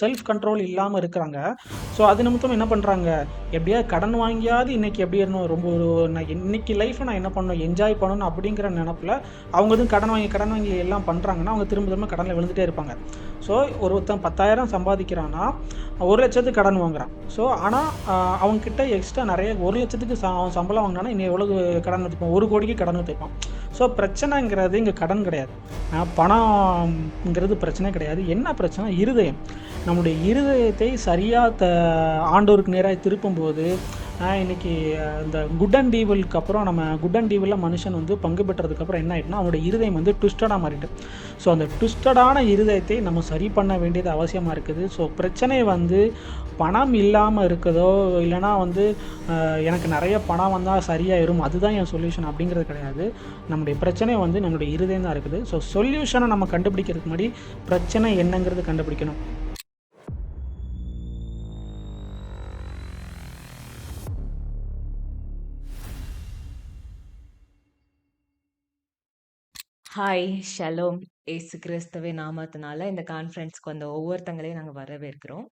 Self control இல்லாமல் இருக்கிறாங்க. So அது நிமித்தம் என்ன பண்ணுறாங்க, எப்படியாவது கடன் வாங்கியாவது இன்றைக்கி எப்படி இருந்தோம் ரொம்ப நான் இன்னைக்கு லைஃப்பை நான் என்ன பண்ணணும், என்ஜாய் பண்ணணும் அப்படிங்கிற நினப்பில் அவங்க எதுவும் கடன் வாங்கி எல்லாம் பண்ணுறாங்கன்னா அவங்க திரும்ப திரும்ப கடனில் விழுந்துகிட்டே இருப்பாங்க. ஸோ ஒருத்தன் 10,000 சம்பாதிக்கிறான்னா 1,00,000 கடன் வாங்குறான். ஸோ ஆனால் அவங்கக்கிட்ட எக்ஸ்ட்ரா நிறைய 1,00,000க்கு அவன் சம்பளம் வாங்கினானா இன்னும் எவ்வளோ கடன் எடுத்துப்பான், 1,00,00,000க்கு கடன் எடுத்துப்பான். ஸோ பிரச்சனைங்கிறது இங்கே கடன் கிடையாது, பணம்ங்கிறது பிரச்சனை கிடையாது. என்ன பிரச்சனை, இருதயம். நம்முடைய இருதயத்தை சரியாக ஆண்டவருக்கு நேராக திருப்பும்போது இன்றைக்கி இந்த குட் அண்ட் ஈவிலுக்கு அப்புறம் நம்ம குட் அண்ட் ஈவிலில் மனுஷன் வந்து பங்கு பெற்றதுக்கப்புறம் என்ன ஆகிட்டுனா அவனுடைய இருதயம் வந்து ட்விஸ்டடாக மாறிட்டு. ஸோ அந்த ட்விஸ்டடான இருதயத்தை நம்ம சரி பண்ண வேண்டியது அவசியமாக இருக்குது. ஸோ பிரச்சனை வந்து பணம் இல்லாமல் இருக்குதோ இல்லைனா வந்து எனக்கு நிறைய பணம் வந்தால் சரியாயிரும் அதுதான் என் சொல்யூஷன் அப்படிங்கிறது கிடையாது. நம்முடைய பிரச்சனை வந்து நம்மளுடைய இருதயம் தான் இருக்குது. ஸோ சொல்யூஷனை நம்ம கண்டுபிடிக்கிறதுக்கு முன்னாடி பிரச்சனை என்னங்கிறது கண்டுபிடிக்கணும். Hi, shalom. ஏசு கிறிஸ்துவே நாமத்தினால இந்த கான்ஃபரன்ஸ்க்கு வந்த ஒவ்வொருத்தங்களையும் நாங்கள் வரவேற்கிறோம்.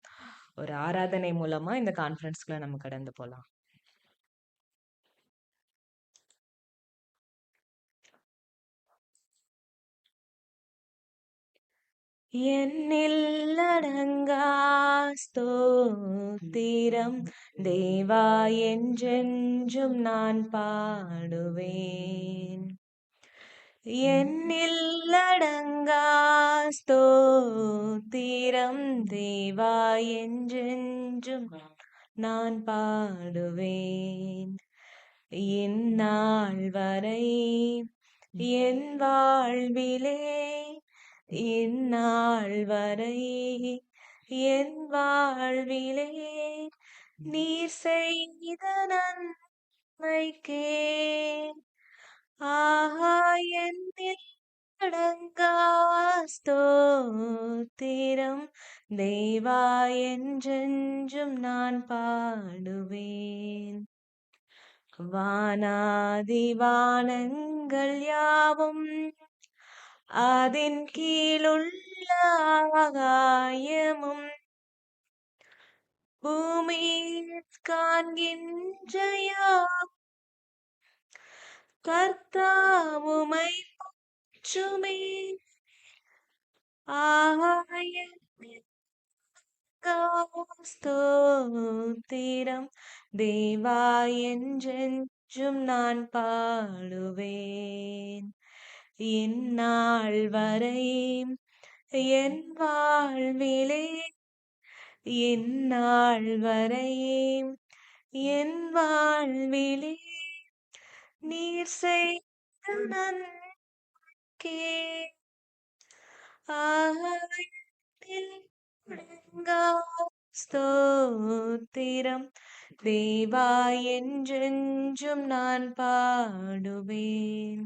ஒரு ஆராதனை மூலமா இந்த கான்ஃபரன்ஸ்குள்ள நம்ம கடந்து போகலாம். என்னில் அடங்கா ஸ்தோத்திரம் தேவா என்றென்றும் நான் பாடுவேன். என்னில் அடங்கா ஸ்தோத்திரம் தேவா என்றென்றும் நான் பாடுவேன். இந்நாள் வரை என் வாழ்விலே இந்நாள் வரை என் வாழ்விலே நீர் செய்த நன்மைக்கே ஆஹா என்னில் அடங்கா ஸ்தோத்திரம் தேவா என்றென்றும் நான் பாடுவேன். வானாதி வானங்கள் யாவும் அதன் கீழுள்ள ஆகாயமும் பூமி காண்கின்ற கர்த்தாவுமை போற்றுமே. ஸ்தோத்திரம் தேவா என்றென்றும் நான் பாடுவேன். இந்நாள் வரை என் வாழ்விலே இந்நாள் வரை என் வாழ்விலே நீர் செய்த நன்மைக்கே ஸ்தோத்திரம் தேவா என்றென்றும் நான் பாடுவேன்.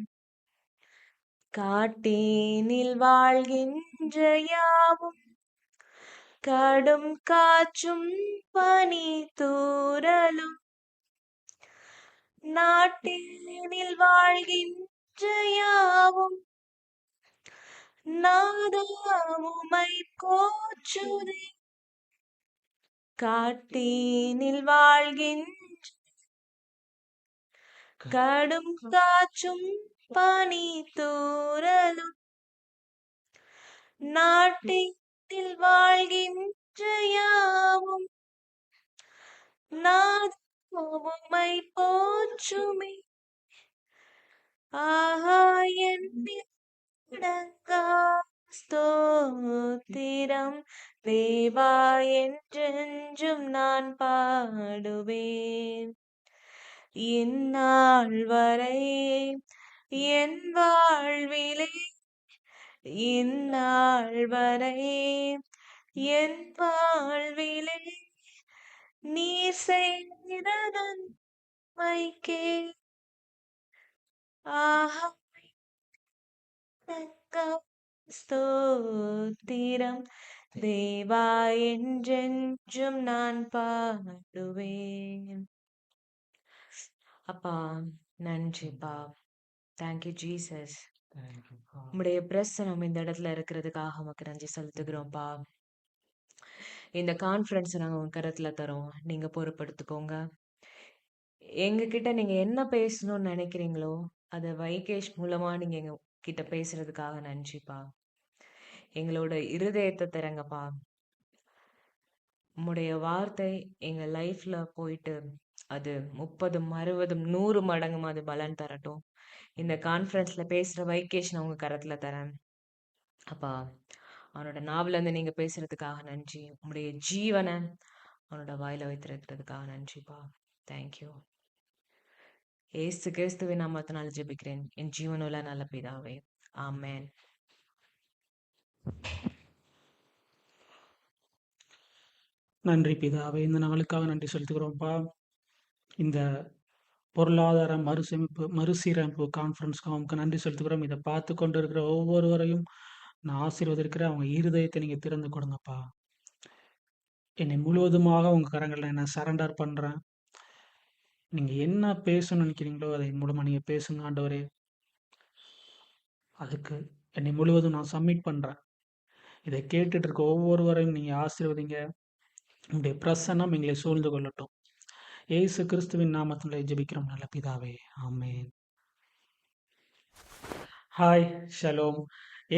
காட்டேனில் வாழ்கின்ற யாவும் கடும் காற்றும் பனி தூறலும் நாட்டேனில் வாழ்கின்ற யாவும் நாதமுமை போற்றுதே. காட்டேனில் வாழ்கின்ற கடும் காற்றும் பனி தூறலும் நாட்டில் வாழ்கின்ற யாவும் நாதமுமை போற்றுமே. ஆஹா என்னிடங்கா ஸ்தோத்திரம் தேவா என்றென்றும் நான் பாடுவேன். இந்நாள் வரை என் வாழ்விலே இந்நாள் வரை என் வாழ்விலே நீர் செய்த நன்மைக்கே ஆஹா ஸ்தோத்திரம் தேவா என்றென்றும் நான் பாடுவேன். அப்பா நன்றிப்பா, தேங்க்யூ ஜீசஸ். உம்முடைய பிரசனம் இந்த இடத்துல இருக்கிறதுக்காக உமக்கு நன்றி செலுத்துகிறோம்ப்பா. இந்த கான்ஃபரன்ஸை நாங்கள் உங்கள் கருத்தில் தரோம், நீங்கள் பொறுப்படுத்திக்கோங்க. எங்ககிட்ட நீங்கள் என்ன பேசணும்னு நினைக்கிறீங்களோ அதை வைகேஷ் மூலமாக நீங்கள் எங்கள் கிட்ட பேசுறதுக்காக நன்றிப்பா. எங்களோட இருதயத்தை தரங்கப்பா. உம்முடைய வார்த்தை எங்கள் லைஃப்பில் போயிட்டு அது 30, 60, 100 மடங்கு அது பலன் தரட்டும். இந்த கான்ஃபரன்ஸில் பேசுகிற வைகேஷ் நான் உங்கள் கரத்தில் தரேன் அப்பா. அவனோட நாவலேருந்து நீங்கள் பேசுகிறதுக்காக நன்றி. உங்களுடைய ஜீவனை அவனோட வாயில் வைத்திருக்கிறதுக்காக நன்றிப்பா. தேங்க்யூ. ஏசு கிறிஸ்துவின் நாமத்தினால் ஜெபிக்கிறேன் என் ஜீவனுள்ள நல்ல பிதாவே, ஆமென். நன்றி பிதாவே, இந்த நாளுக்காக நன்றி செலுத்துகிறோம்ப்பா. இந்த பொருளாதார மறுசீரமைப்பு கான்ஃபரன்ஸ்க்கு அவங்களுக்கு நன்றி செலுத்துகிறோம். இதை பார்த்து கொண்டு இருக்கிற ஒவ்வொருவரையும் நான் ஆசீர்வதிக்கிற அவங்க இருதயத்தை நீங்கள் திறந்து கொடுங்கப்பா. என்னை முழுவதுமாக உங்கள் கரங்களில் நான் சரண்டர் பண்ணுறேன். நீங்கள் என்ன பேசணும்னு நினைக்கிறீங்களோ அதை மூலமாக நீங்கள் பேசுங்க ஆண்டவரே. அதுக்கு என்னை முழுவதும் நான் சப்மிட் பண்ணுறேன். இதை கேட்டுட்டு இருக்க ஒவ்வொருவரையும் நீங்கள் ஆசீர்வதிங்க. உங்களுடைய பிரசன்னம் எங்களை சூழ்ந்து கொள்ளட்டும். ஏசு கிறிஸ்துவின் நாமத்தில் ஜெபிக்கிறோம் நல்ல பிதாவே, ஆமென். Hi, shalom.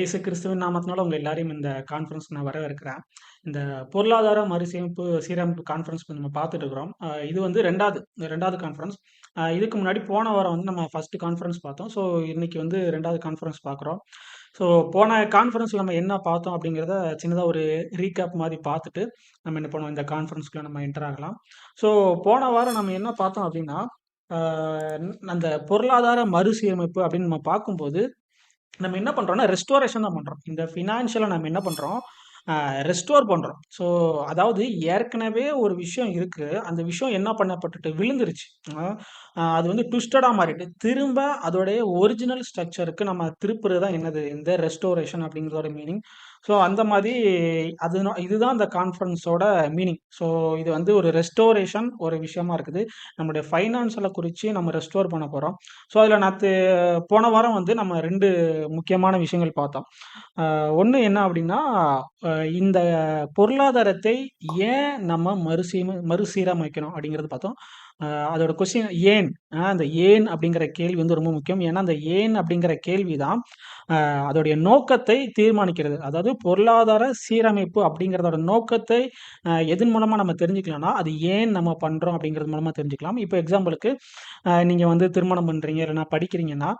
ஏசு கிறிஸ்துவின் நாமத்தினால உங்கள் எல்லாரையும் இந்த கான்ஃபரன்ஸ்க்கு நான் வரவேற்கிறேன். இந்த பொருளாதார சீரமைப்பு கான்ஃபரன்ஸ் நம்ம பார்த்துட்டு இருக்கிறோம். இது வந்து ரெண்டாவது கான்ஃபரன்ஸ். இதுக்கு முன்னாடி போன வாரம் வந்து நம்ம ஃபஸ்ட்டு கான்ஃபரன்ஸ் பார்த்தோம். ஸோ இன்னைக்கு வந்து ரெண்டாவது கான்ஃபரன்ஸ் பார்க்குறோம். ஸோ போன கான்ஃபரன்ஸில் நம்ம என்ன பார்த்தோம் அப்படிங்கிறத சின்னதாக ஒரு ரீகேப் மாதிரி பார்த்துட்டு நம்ம என்ன பண்ணுவோம், இந்த கான்ஃபரன்ஸ்க்குள்ள நம்ம என்டர் ஆகலாம். ஸோ போன வாரம் நம்ம என்ன பார்த்தோம் அப்படின்னா, அந்த பொருளாதார மறுசீரமைப்பு அப்படின்னு நம்ம பார்க்கும்போது நம்ம என்ன பண்ணுறோம்னா ரெஸ்டோரேஷன் தான் பண்ணுறோம். இந்த ஃபினான்ஷியலாக நம்ம என்ன பண்ணுறோம், ரெஸ்டோர் பண்ணுறோம். ஸோ அதாவது ஏற்கனவே ஒரு விஷயம் இருக்குது, அந்த விஷயம் என்ன பண்ணப்பட்டுட்டு விழுந்துருச்சு. அது வந்து ட்விஸ்டடாக மாறிட்டு திரும்ப அதோடைய ஒரிஜினல் ஸ்ட்ரக்சருக்கு நம்ம திருப்புறது தான் என்னது இந்த ரெஸ்டோரேஷன் அப்படிங்கிறதோட மீனிங். ஸோ அந்த மாதிரி இதுதான் இந்த கான்ஃபரன்ஸோட மீனிங். ஸோ இது வந்து ஒரு ரெஸ்டோரேஷன் ஒரு விஷயமா இருக்குது. நம்மளுடைய ஃபைனான்ஸில் குறித்து நம்ம ரெஸ்டோர் பண்ண போகிறோம். ஸோ அதில் போன வாரம் வந்து நம்ம 2 முக்கியமான விஷயங்கள் பார்த்தோம். ஒன்று என்ன அப்படின்னா, இந்த பொருளாதாரத்தை ஏன் நம்ம மறுசீரமைக்கணும் அப்படிங்கிறது பார்த்தோம். அதோட கொஸ்டின் ஏன், அந்த ஏன் அப்படிங்கிற கேள்வி வந்து ரொம்ப முக்கியம். ஏன்னா அந்த ஏன் அப்படிங்கிற கேள்வி தான் அதோடைய நோக்கத்தை தீர்மானிக்கிறது. அதாவது பொருளாதார சீரமைப்பு அப்படிங்கிறதோட நோக்கத்தை எதன் மூலமாக நம்ம தெரிஞ்சுக்கலாம்னா, அது ஏன் நம்ம பண்ணுறோம் அப்படிங்கிறது மூலமாக தெரிஞ்சுக்கலாம். இப்போ எக்ஸாம்பிளுக்கு நீங்கள் வந்து திருமணம் பண்ணுறீங்க, இல்லைனா படிக்கிறீங்கன்னா,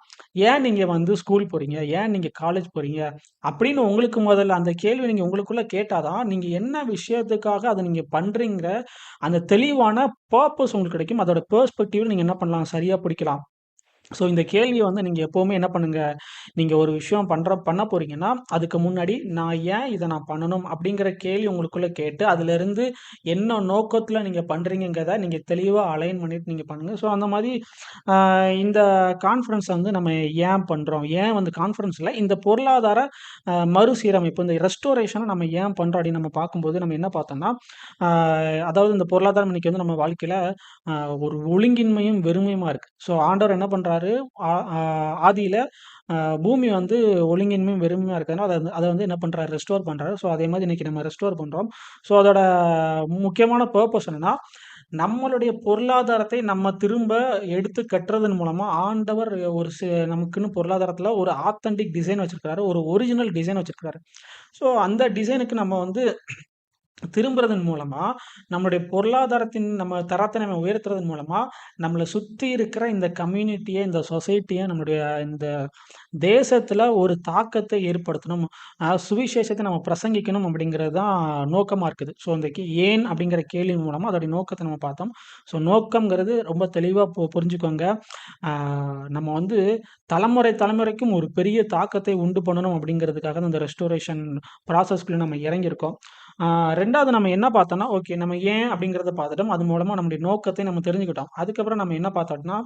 ஏன் நீங்கள் வந்து ஸ்கூல் போகிறீங்க, ஏன் நீங்கள் காலேஜ் போகிறீங்க அப்படின்னு உங்களுக்கு முதல்ல அந்த கேள்வி நீங்கள் உங்களுக்குள்ளே கேட்டால் தான் நீங்கள் என்ன விஷயத்துக்காக அதை நீங்கள் பண்ணுறீங்கிற அந்த தெளிவான பர்பஸ் உங்களுக்கு கிடைக்கும். அதோட பெர்ஸ்பெக்டிவ் நீங்கள் என்ன பண்ணலாம், சரியாக பிடிக்கலாம். ஸோ இந்த கேள்வியை வந்து நீங்கள் எப்போவுமே என்ன பண்ணுங்கள், நீங்கள் ஒரு விஷயம் பண்ண போகிறீங்கன்னா அதுக்கு முன்னாடி நான் ஏன் இதை நான் பண்ணணும் அப்படிங்கிற கேள்வி உங்களுக்குள்ளே கேட்டு அதிலிருந்து என்ன நோக்கத்தில் நீங்கள் பண்ணுறீங்கிறத நீங்கள் தெளிவாக அலைன் பண்ணிட்டு நீங்கள் பண்ணுங்கள். ஸோ அந்த மாதிரி இந்த கான்ஃபரன்ஸை வந்து நம்ம ஏன் பண்ணுறோம், ஏன் வந்து கான்ஃபரன்ஸில் இந்த பொருளாதார மறுசீரமைப்பு இந்த ரெஸ்டோரேஷனை நம்ம ஏன் பண்ணுறோம் அப்படின்னு நம்ம பார்க்கும்போது நம்ம என்ன பார்த்தோம்னா, அதாவது இந்த பொருளாதாரம் இன்னைக்கு வந்து நம்ம வாழ்க்கையில் ஒரு ஒழுங்கின்மையும் வெறுமையுமா இருக்குது. ஸோ ஆண்டவர் என்ன பண்ணுறாரு, ஆதியில பூமி வந்து ஒழுங்கின்மையும் வெறுமையாக இருக்கிறதுனால அதை வந்து என்ன பண்ணுறாரு, ரெஸ்டோர் பண்ணுறாரு. ஸோ அதே மாதிரி இன்னைக்கு நம்ம ரெஸ்டோர் பண்ணுறோம். ஸோ அதோட முக்கியமான பர்பஸ் என்னன்னா, நம்மளுடைய பொருளாதாரத்தை நம்ம திரும்ப எடுத்து கட்டுறதன் மூலமா ஆண்டவர் நமக்குன்னு பொருளாதாரத்தில் ஒரு ஆத்தென்டிக் டிசைன் வச்சிருக்காரு, ஒரு ஒரிஜினல் டிசைன் வச்சிருக்காரு. ஸோ அந்த டிசைனுக்கு நம்ம வந்து திரும்புறதன் மூலமா நம்மளுடைய பொருளாதாரத்தின் நம்ம தரத்தை நம்ம உயர்த்துறதன் மூலமா நம்மளை சுற்றி இருக்கிற இந்த கம்யூனிட்டியை, இந்த சொசைட்டியை, நம்மளுடைய இந்த தேசத்துல ஒரு தாக்கத்தை ஏற்படுத்தணும், சுவிசேஷத்தை நம்ம பிரசங்கிக்கணும் அப்படிங்கிறது தான் நோக்கமா இருக்குது. ஸோ இந்த ஏன் அப்படிங்கிற கேள்வி மூலமா அதோடைய நோக்கத்தை நம்ம பார்த்தோம். ஸோ நோக்கம்ங்கிறது ரொம்ப தெளிவா புரிஞ்சுக்கோங்க. நம்ம வந்து தலைமுறைக்கும் ஒரு பெரிய தாக்கத்தை உண்டு பண்ணணும் அப்படிங்கிறதுக்காக தான் இந்த ரெஸ்டோரேஷன் ப்ராசஸ்க்குள்ள நம்ம இறங்கியிருக்கோம். ரெண்டாவது நம்ம என்ன பார்த்தோம்னா, ஓகே நம்ம ஏன் அப்படிங்கிறத பார்த்துட்டோம். அது மூலமா நம்முடைய நோக்கத்தை நம்ம தெரிஞ்சுக்கிட்டோம். அதுக்கப்புறம் நம்ம என்ன பார்த்தோம்னா,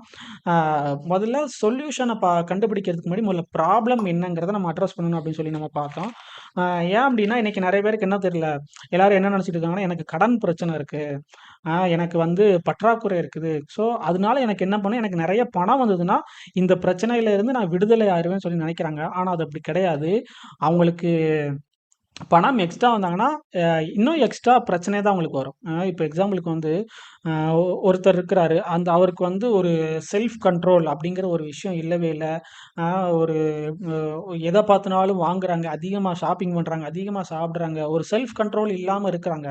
முதல்ல சொல்யூஷனை கண்டுபிடிக்கிறதுக்கு முன்னாடி முதல்ல ப்ராப்ளம் என்னங்கிறத நம்ம அட்ரஸ் பண்ணணும் அப்படின்னு சொல்லி நம்ம பார்த்தோம். ஏன் அப்படின்னா இன்னைக்கு நிறைய பேருக்கு என்ன தெரியல, எல்லாரும் என்ன நினச்சிட்டு இருக்காங்கன்னா, எனக்கு கடன் பிரச்சனை இருக்கு, எனக்கு வந்து பற்றாக்குறை இருக்குது. ஸோ அதனால எனக்கு என்ன பண்ணணும், எனக்கு நிறைய பணம் வந்ததுன்னா இந்த பிரச்சனையில இருந்து நான் விடுதலை ஆயிருவேன்னு சொல்லி நினைக்கிறாங்க. ஆனால் அது அப்படி கிடையாது. அவங்களுக்கு பணம் எக்ஸ்ட்ரா வந்தாங்கன்னா, இன்னும் எக்ஸ்ட்ரா பிரச்சனை தான் அவங்களுக்கு வரும். இப்போ எக்ஸாம்பிளுக்கு வந்து ஒருத்தர் இருக்கிறாரு. அவருக்கு வந்து ஒரு செல்ஃப் கண்ட்ரோல் அப்படிங்கிற ஒரு விஷயம் இல்லவே இல்ல. அ ஒரு அ எத பார்த்துனாலும் வாங்குறாங்க, அதிகமா ஷாப்பிங் பண்றாங்க, அதிகமா சாப்பிடுறாங்க. ஒரு செல்ஃப் கண்ட்ரோல் இல்லாம இருக்கிறாங்க.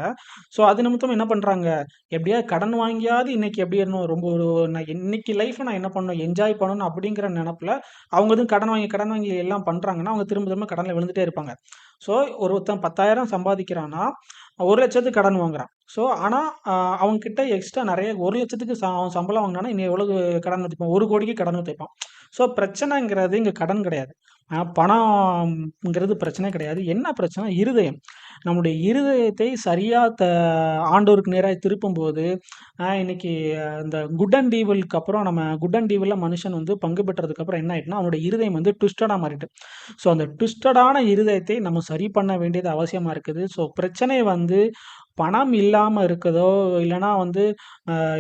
ஸோ அது நிமித்தம் என்ன பண்றாங்க, எப்படியாவது கடன் வாங்கியாவது இன்னைக்கு எப்படி இருந்தோம் ரொம்ப ஒரு நான் இன்னைக்கு லைஃப்ப நான் என்ன பண்ணணும், என்ஜாய் பண்ணணும் அப்படிங்கிற நெனப்புல, அவங்க எதுவும் கடன் வாங்கி எல்லாம் பண்றாங்கன்னா, அவங்க திரும்ப திரும்ப கடன்ல விழுந்துட்டே இருப்பாங்க. ஸோ ஒருத்தன் 10,000 சம்பாதிக்கிறான்னா, 1,00,000த்துக்கு கடன் வாங்குறான். ஸோ ஆனா, அ அவன்கிட்ட எக்ஸ்ட்ரா நெறைய 1,00,000த்துக்கு அவன் சம்பளம் வாங்குனான்னா, இன்னும் எவ்வளவு கடன் வச்சிருப்பான்? 1,00,00,000க்கு கடன் வச்சிருப்பான். ஸோ பிரச்சனைங்கிறது இங்க கடன் கிடையாது. பணம்ங்கிறது பிரச்சனை கிடையாது. என்ன பிரச்சனை? இருதயம். நம்முடைய இருதயத்தை சரியா ஆண்டவருக்கு நேராய் திருப்பும்போது, இன்னைக்கு இந்த குட் அண்ட் ஈவில்க்கு அப்புறம் குட் அண்ட் ஈவில்ல மனுஷன் வந்து பங்கு பெற்றதுக்கு அப்புறம் என்ன ஆயிட்டுன்னா, அவனுடைய இருதயம் வந்து ட்விஸ்டடா மாறிட்டு. ஸோ அந்த ட்விஸ்டடான இருதயத்தை நம்ம சரி பண்ண வேண்டியது அவசியமா இருக்குது. ஸோ பிரச்சனை வந்து பணம் இல்லாம இருக்குதோ, இல்லன்னா வந்து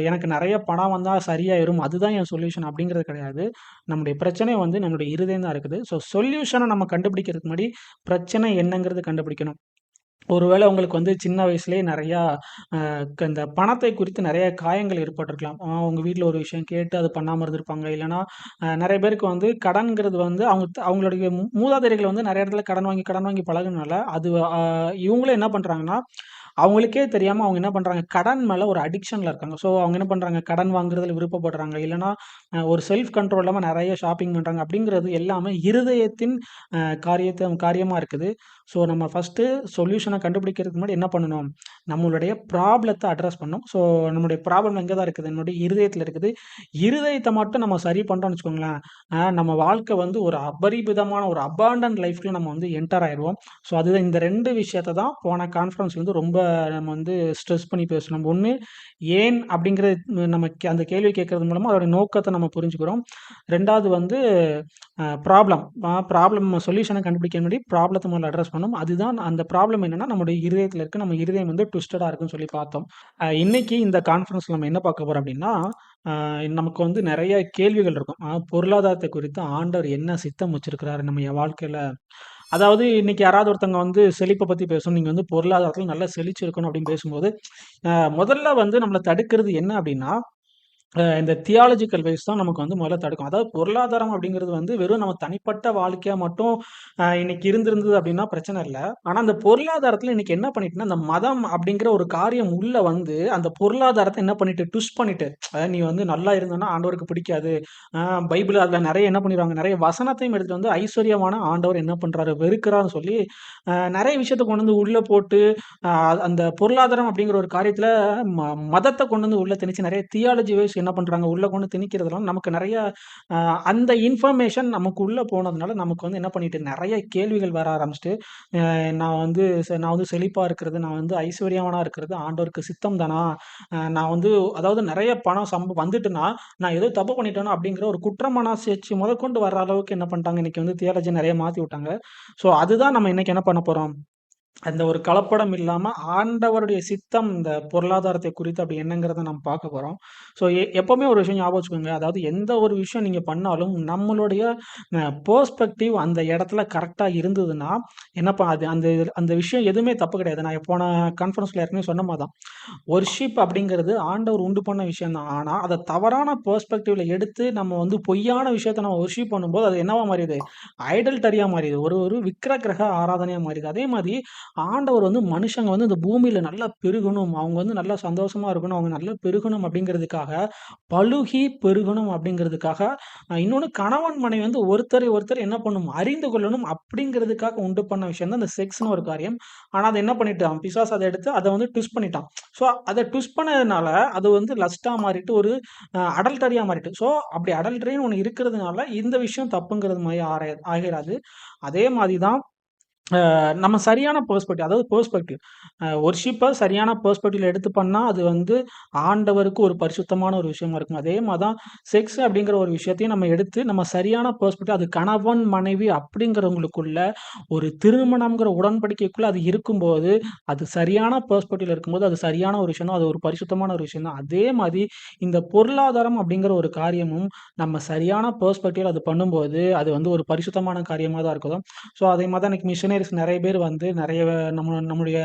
எனக்கு நெறைய பணம் வந்தா சரியாயிரும். அதுதான் என் சொல்யூஷன் அப்படிங்கிறது கிடையாது. நம்முடைய பிரச்சனை வந்து நம்முடைய இருதயம் தான் இருக்குது. ஸோ சொல்யூஷன நம்ம கண்டுபிடிக்கிறதுக்கு முன்னாடி, பிரச்சனை என்னங்கிறது கண்டுபிடிக்கணும். ஒருவேளை உங்களுக்கு வந்து சின்ன வயசுலயே நெறையா அ இந்த பணத்தை குறித்து நெறைய காயங்கள் ஏற்பட்டிருக்கலாம். உங்க வீட்ல ஒரு விஷயம் கேட்டு அது பண்ணாம இருந்திருப்பாங்க. இல்லன்னா, நெறைய பேருக்கு வந்து கடன்ங்கிறது வந்து அவங்களுடைய மூதாதையர்கள் வந்து நெறைய இடத்துல கடன் வாங்கி பழகுனனால, அது இவங்களும் என்ன பண்றாங்கன்னா, அவங்களுக்கே தெரியாம அவங்க என்ன பண்றாங்க, கடன் மேல ஒரு அடிக்ஷன்ல இருக்காங்க. ஸோ அவங்க என்ன பண்றாங்க, கடன் வாங்குறதுல விருப்பப்படுறாங்க. இல்லன்னா, ஒரு செல்ஃப் கண்ட்ரோல் இல்லாம நெறைய ஷாப்பிங் பண்றாங்க. அப்படிங்கிறது எல்லாமே இருதயத்தின் காரியமா இருக்குது. ஸோ நம்ம ஃபர்ஸ்ட்டு சொல்யூஷன கண்டுபிடிக்கிறதுக்கு முன்னாடி என்ன பண்ணணும்? நம்மளுடைய ப்ராப்ளத்த அட்ரஸ் பண்ணணும். ஸோ நம்முடைய ப்ராப்ளம் எங்க தான் இருக்குது? நம்முடைய இருதயத்தில இருக்குது. இருதயத்த மட்டும் நம்ம சரி பண்றோம்னு வச்சுக்கோங்களேன், நம்ம வாழ்க்கை வந்து ஒரு அபரிமிதமான ஒரு அபாண்டன்ட் லைஃப்குள்ள நம்ம வந்து என்டர் ஆயிருவோம். ஸோ அதுதான் இந்த 2 விஷயத்த தான் போன கான்ஃபரன்ஸ்ல வந்து ரொம்ப நம்ம வந்து ஸ்ட்ரெஸ் பண்ணி பேசணும். ஒண்ணு ஏன் அப்படிங்கிறது நம்ம அந்த கேள்வி கேட்கறது மூலமா அதோட நோக்கத்த நம்ம புரிஞ்சுக்கிறோம். 2வது வந்து ப்ராப்ளம் சொல்யூஷன கண்டுபிடிக்க முன்னாடி ப்ராப்ளத்த முதல்ல அட்ரஸ் பண்ணணும். அதுதான் அந்த ப்ராப்ளம் என்னன்னா, நம்முடைய இருதயத்தில இருக்கு. நம்ம இருதயம் வந்து ட்விஸ்டடா இருக்குன்னு சொல்லி பார்த்தோம். இன்னைக்கு இந்த கான்ஃபரன்ஸ்ல நம்ம என்ன பார்க்க போறோம் அப்படின்னா, அ நமக்கு வந்து நெறைய கேள்விகள் இருக்கும். பொருளாதாரத்தை குறித்து ஆண்டவர் என்ன சித்தம் வச்சிருக்கிறாரு நம்ம வாழ்க்கையில? அதாவது இன்னைக்கு யாராவது ஒருத்தவங்க வந்து செழிப்ப பத்தி பேசணும். நீங்க வந்து பொருளாதாரத்தில நல்லா செழிச்சிருக்கணும் அப்படின்னு பேசும்போது, முதல்ல வந்து நம்மள தடுக்கிறது என்ன அப்படின்னா, இந்த தியாலஜிக்கல் வைஸ் தான் நமக்கு வந்து முதல்ல தடுக்கும். அதாவது பொருளாதாரம் அப்படிங்கிறது வந்து வெறும் நம்ம தனிப்பட்ட வாழ்க்கையா மட்டும் இன்னைக்கு இருந்திருந்தது அப்படின்னா பிரச்சனை இல்ல. ஆனா அந்த பொருளாதாரத்துல இன்னைக்கு என்ன பண்ணிட்டுன்னா, அந்த மதம் அப்படிங்கிற ஒரு காரியம் உள்ள வந்து அந்த பொருளாதாரத்த என்ன பண்ணிட்டு ட்விஸ்ட் பண்ணிட்டு, நீ வந்து நல்லா இருந்தன்னா ஆண்டவருக்கு பிடிக்காது. அ பைபிள் அதுல நெறைய என்ன பண்ணிருவாங்க, நெறைய வசனத்தையும் எடுத்துட்டு வந்து ஐஸ்வர்யமான ஆண்டவர் என்ன பண்றாரு, வெறுக்கிறார்ன்னு சொல்லி நெறைய விஷயத்த கொண்டு வந்து உள்ள போட்டு, அ அந்த பொருளாதாரம் அப்படிங்கிற ஒரு காரியத்துல மதத்த கொண்டு வந்து உள்ள திணிச்சு நெறைய தியாலஜி வைஸ் என்ன பண்றாங்க, உள்ள கொண்டு திணிக்கிறதுனால நமக்கு நெறைய அந்த இன்ஃபர்மேஷன் நமக்கு உள்ள போனதுனால, நமக்கு வந்து என்ன பண்ணிட்டு நெறைய கேள்விகள் வர ஆரம்பிச்சுட்டு, நான் வந்து செழிப்பா இருக்கிறது, நான் வந்து ஐஸ்வர்யவானா இருக்கிறது ஆண்டவருக்கு சித்தம் தானா? நான் வந்து அதாவது நெறைய பணம் வந்துட்டுன்னா, நான் ஏதோ தப்பு பண்ணிட்டேனோ அப்படிங்கிற ஒரு குற்ற மனசாட்சி முதற்கொண்டு வர்ற அளவுக்கு என்ன பண்ணிட்டாங்க, இன்னைக்கு வந்து தியாலஜி நெறைய மாத்தி விட்டாங்க. ஸோ அதுதான் நம்ம இன்னைக்கு என்ன பண்ண போறோம்? அந்த ஒரு கலப்படம் இல்லாம ஆண்டவருடைய சித்தம் இந்த பொருளாதாரத்தை குறித்து அப்படி என்னங்கிறத நம்ம பார்க்க போறோம். ஸோ எப்பவுமே ஒரு விஷயம் ஞாபகம் வச்சுக்கோங்க. அதாவது எந்த ஒரு விஷயம் நீங்க பண்ணாலும் நம்மளுடைய பெர்ஸ்பெக்டிவ் அந்த இடத்துல கரெக்ட்டா இருந்ததுன்னா, என்னப்பா அது அந்த அந்த விஷயம் எதுவுமே தப்பு கிடையாது. நான் போன கான்ஃபரன்ஸ்ல ஏற்கனவே சொன்ன மாரி தான். வொர்ஷிப் அப்படிங்கிறது ஆண்டவர் உண்டு பண்ண விஷயம் தான். ஆனா, அத தவறான பெர்ஸ்பெக்டிவ்ல எடுத்து நம்ம வந்து பொய்யான விஷயத்த நம்ம வொர்ஷிப் பண்ணும்போது, அது என்னவா மாறிருது? ஐடல்டரியா மாறிருது. ஒரு ஒரு விக்கிர கிரக ஆராதனையா மாறிருது. அதே மாரி ஆண்டவர் வந்து மனுஷங்க வந்து இந்த பூமியில நல்லா பெருகணும். அவங்க வந்து நல்லா சந்தோஷமா இருக்கணும். அவங்க நல்லா பெருகணும் அப்படிங்கிறதுக்காக, பலுகி பெருகணும் அப்படிங்கிறதுக்காக, இன்னொன்னு கணவன் மனைவி வந்து ஒருத்தரை ஒருத்தர் என்ன பண்ணணும்? அறிந்து கொள்ளணும் அப்படிங்கிறதுக்காக உண்டு பண்ண விஷயம் தான் இந்த செக்ஸ்ன்னு ஒரு காரியம். ஆனா, அத என்ன பண்ணிட்டான்? பிசாசு அத எடுத்து அத வந்து ட்விஸ்ட் பண்ணிட்டான். ஸோ, அத ட்விஸ்ட் பண்ணதுனால, அது வந்து லஸ்ட்டா மாறிட்டு ஒரு அடல்டரியா மாறிட்டு. ஸோ, அப்படி அடல்டரின்னு ஒண்ணு இருக்கிறதுனால, இந்த விஷயம் தப்புங்கிறது மாரி ஆகிராது. அதே மாரி தான் நம்ம சரியான பெர்ஸ்பெக்டிவ் அதாவது பெர்ஸ்பெக்டிவ் வொர்ஷிப்ப சரியான பெர்ஸ்பெக்டிவ்ல எடுத்து பண்ணா, அது வந்து ஆண்டவருக்கு ஒரு பரிசுத்தமான ஒரு விஷயமா இருக்கும். அதே மாரி தான் செக்ஸ் அப்படிங்கிற ஒரு விஷயத்தையும் நம்ம எடுத்து நம்ம சரியான பெர்ஸ்பெக்டிவ் அது கணவன், மனைவி அப்படிங்கிறவங்களுக்குள்ள ஒரு திருமணம்ங்கிற உடன்படிக்கைக்குள்ள அது இருக்கும்போது, அது சரியான பெர்ஸ்பெக்டிவ்ல இருக்கும்போது, அது சரியான ஒரு விஷயம் தான். அது ஒரு பரிசுத்தமான ஒரு விஷயம் தான். அதே மாரி இந்த பொருளாதாரம் அப்படிங்கிற ஒரு காரியமும் நம்ம சரியான பெர்ஸ்பெக்டிவ்ல அது பண்ணும்போது, அது வந்து ஒரு பரிசுத்தமான காரியமா தான் இருக்கும். ஸோ அதே மாரி தான் இன்னைக்கு மிஷனரி மிஷனரிஸ் நிறைய பேர் வந்து நிறைய நம்முடைய